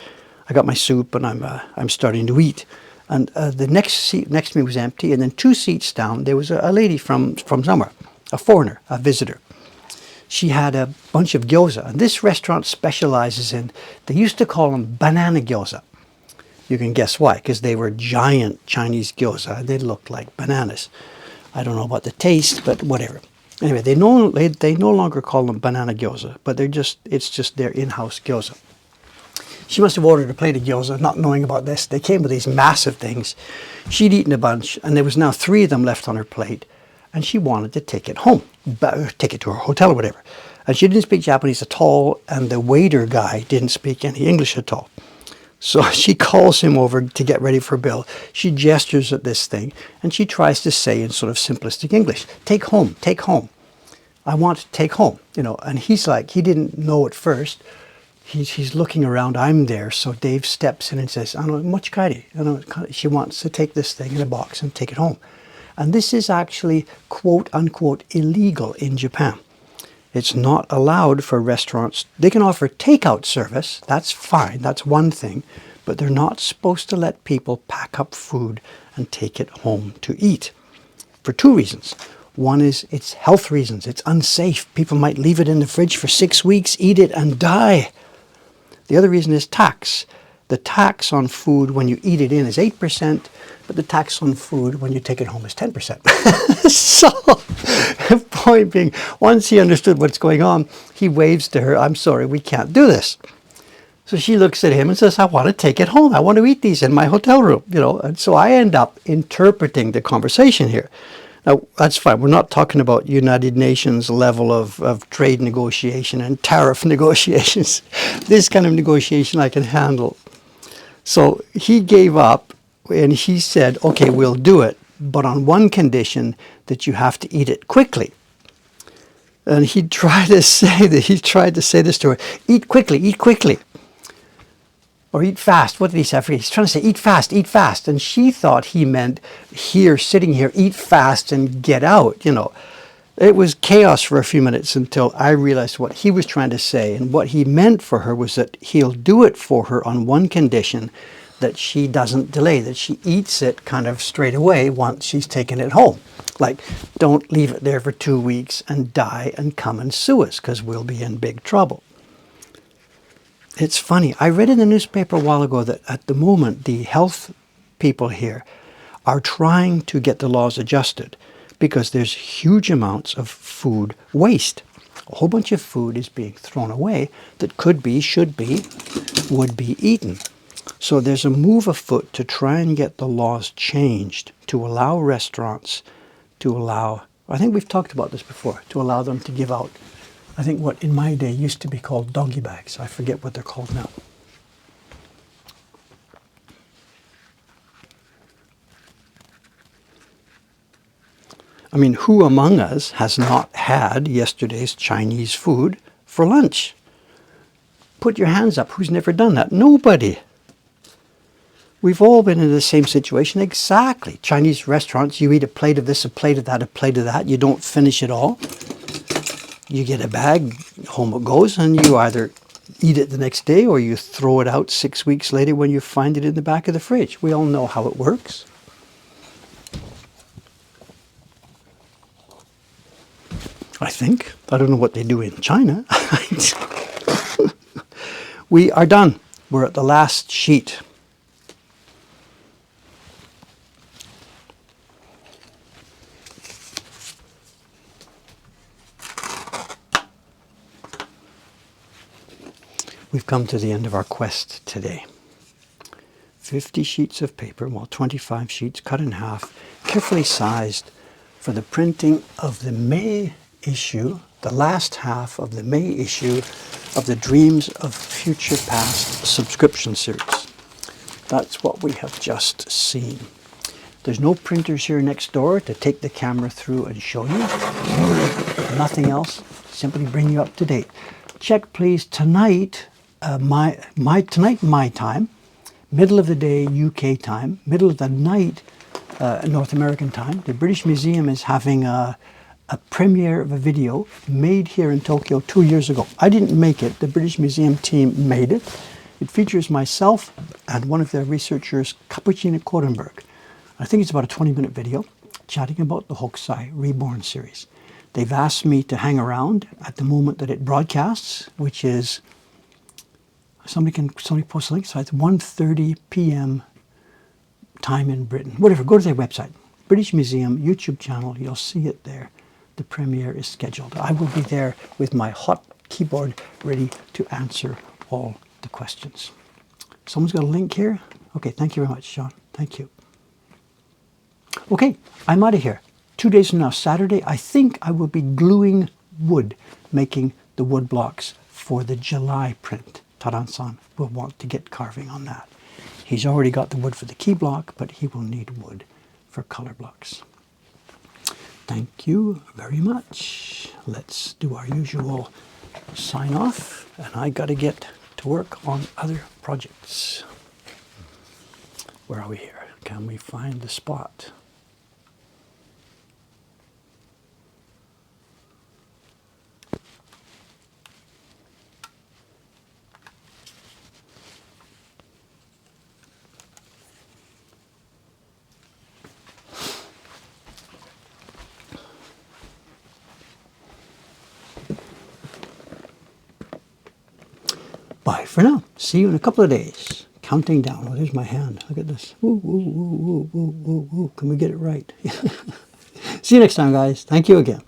I got my soup, and I'm starting to eat. And the next seat next to me was empty, and then 2 seats down, there was a lady from somewhere. a foreigner, a visitor. She had a bunch of gyoza, and this restaurant specializes in, they used to call them banana gyoza. You can guess why, because they were giant Chinese gyoza, and they looked like bananas. I don't know about the taste, but whatever. Anyway, they no longer call them banana gyoza, but it's just their in-house gyoza. She must have ordered a plate of gyoza, not knowing about this. They came with these massive things. She'd eaten a bunch, and there was now 3 of them left on her plate, and she wanted to take it home, take it to her hotel or whatever. And she didn't speak Japanese at all, and the waiter guy didn't speak any English at all. So she calls him over to get ready for a bill. She gestures at this thing, and she tries to say in sort of simplistic English, take home, take home. I want to take home, you know. And he's like, he didn't know at first. He's looking around, I'm there, so Dave steps in and says, she wants to take this thing in a box and take it home. And this is actually, quote unquote, illegal in Japan. It's not allowed for restaurants. They can offer takeout service, that's fine, that's one thing, but they're not supposed to let people pack up food and take it home to eat. For 2 reasons. One is it's health reasons, it's unsafe. People might leave it in the fridge for 6 weeks, eat it and die. The other reason is tax. The tax on food when you eat it in is 8%, but the tax on food when you take it home is 10%. So, the point being, once he understood what's going on, he waves to her, I'm sorry, we can't do this. So she looks at him and says, I want to take it home. I want to eat these in my hotel room, you know. And so I end up interpreting the conversation here. Now, that's fine. We're not talking about United Nations level of trade negotiation and tariff negotiations. This kind of negotiation I can handle. So he gave up and he said, okay, we'll do it, but on one condition, that you have to eat it quickly. And he tried to say this to her, eat quickly. Or eat fast. What did he say? I forget. He's trying to say, eat fast. And she thought he meant sitting here, eat fast and get out, you know. It was chaos for a few minutes until I realized what he was trying to say. And what he meant for her was that he'll do it for her on one condition, that she doesn't delay, that she eats it kind of straight away once she's taken it home. Like, don't leave it there for 2 weeks and die and come and sue us, because we'll be in big trouble. It's funny. I read in the newspaper a while ago that at the moment the health people here are trying to get the laws adjusted because there's huge amounts of food waste. A whole bunch of food is being thrown away that could be, should be, would be eaten. So there's a move afoot to try and get the laws changed to allow restaurants, I think we've talked about this before, to allow them to give out, I think what in my day used to be called doggy bags. I forget what they're called now. I mean, who among us has not had yesterday's Chinese food for lunch? Put your hands up. Who's never done that? Nobody. We've all been in the same situation. Exactly. Chinese restaurants, you eat a plate of this, a plate of that, a plate of that. You don't finish it all. You get a bag, home it goes, and you either eat it the next day or you throw it out 6 weeks later when you find it in the back of the fridge. We all know how it works. I think. I don't know what they do in China. We are done. We're at the last sheet. We've come to the end of our quest today. 50 sheets of paper, 25 sheets cut in half, carefully sized for the printing of the May issue, the last half of the May issue of the Dreams of Future Past subscription series. That's what we have just seen. There's no printers here next door to take the camera through and show you. Nothing else, simply bring you up to date. Check please tonight, my time, middle of the day UK time, middle of the night North American time. The British Museum is having a premiere of a video made here in Tokyo 2 years ago. I didn't make it, the British Museum team made it. It features myself and one of their researchers, Capucina Korenberg. I think it's about a 20-minute video chatting about the Hokusai Reborn series. They've asked me to hang around at the moment that it broadcasts, which is, somebody post a link, so it's 1:30 p.m. time in Britain. Whatever, go to their website. British Museum YouTube channel, you'll see it there. The premiere is scheduled. I will be there with my hot keyboard ready to answer all the questions. Someone's got a link here? Okay, thank you very much, John. Thank you. Okay, I'm out of here. 2 days from now, Saturday, I think I will be gluing wood, making the wood blocks for the July print. Taran-san will want to get carving on that. He's already got the wood for the key block, but he will need wood for color blocks. Thank you very much. Let's do our usual sign off, and I got to get to work on other projects. Where are we here? Can we find the spot? Bye for now. See you in a couple of days. Counting down. Oh, there's my hand. Look at this. Ooh, ooh, ooh, ooh, ooh, ooh, ooh. Can we get it right? See you next time, guys. Thank you again.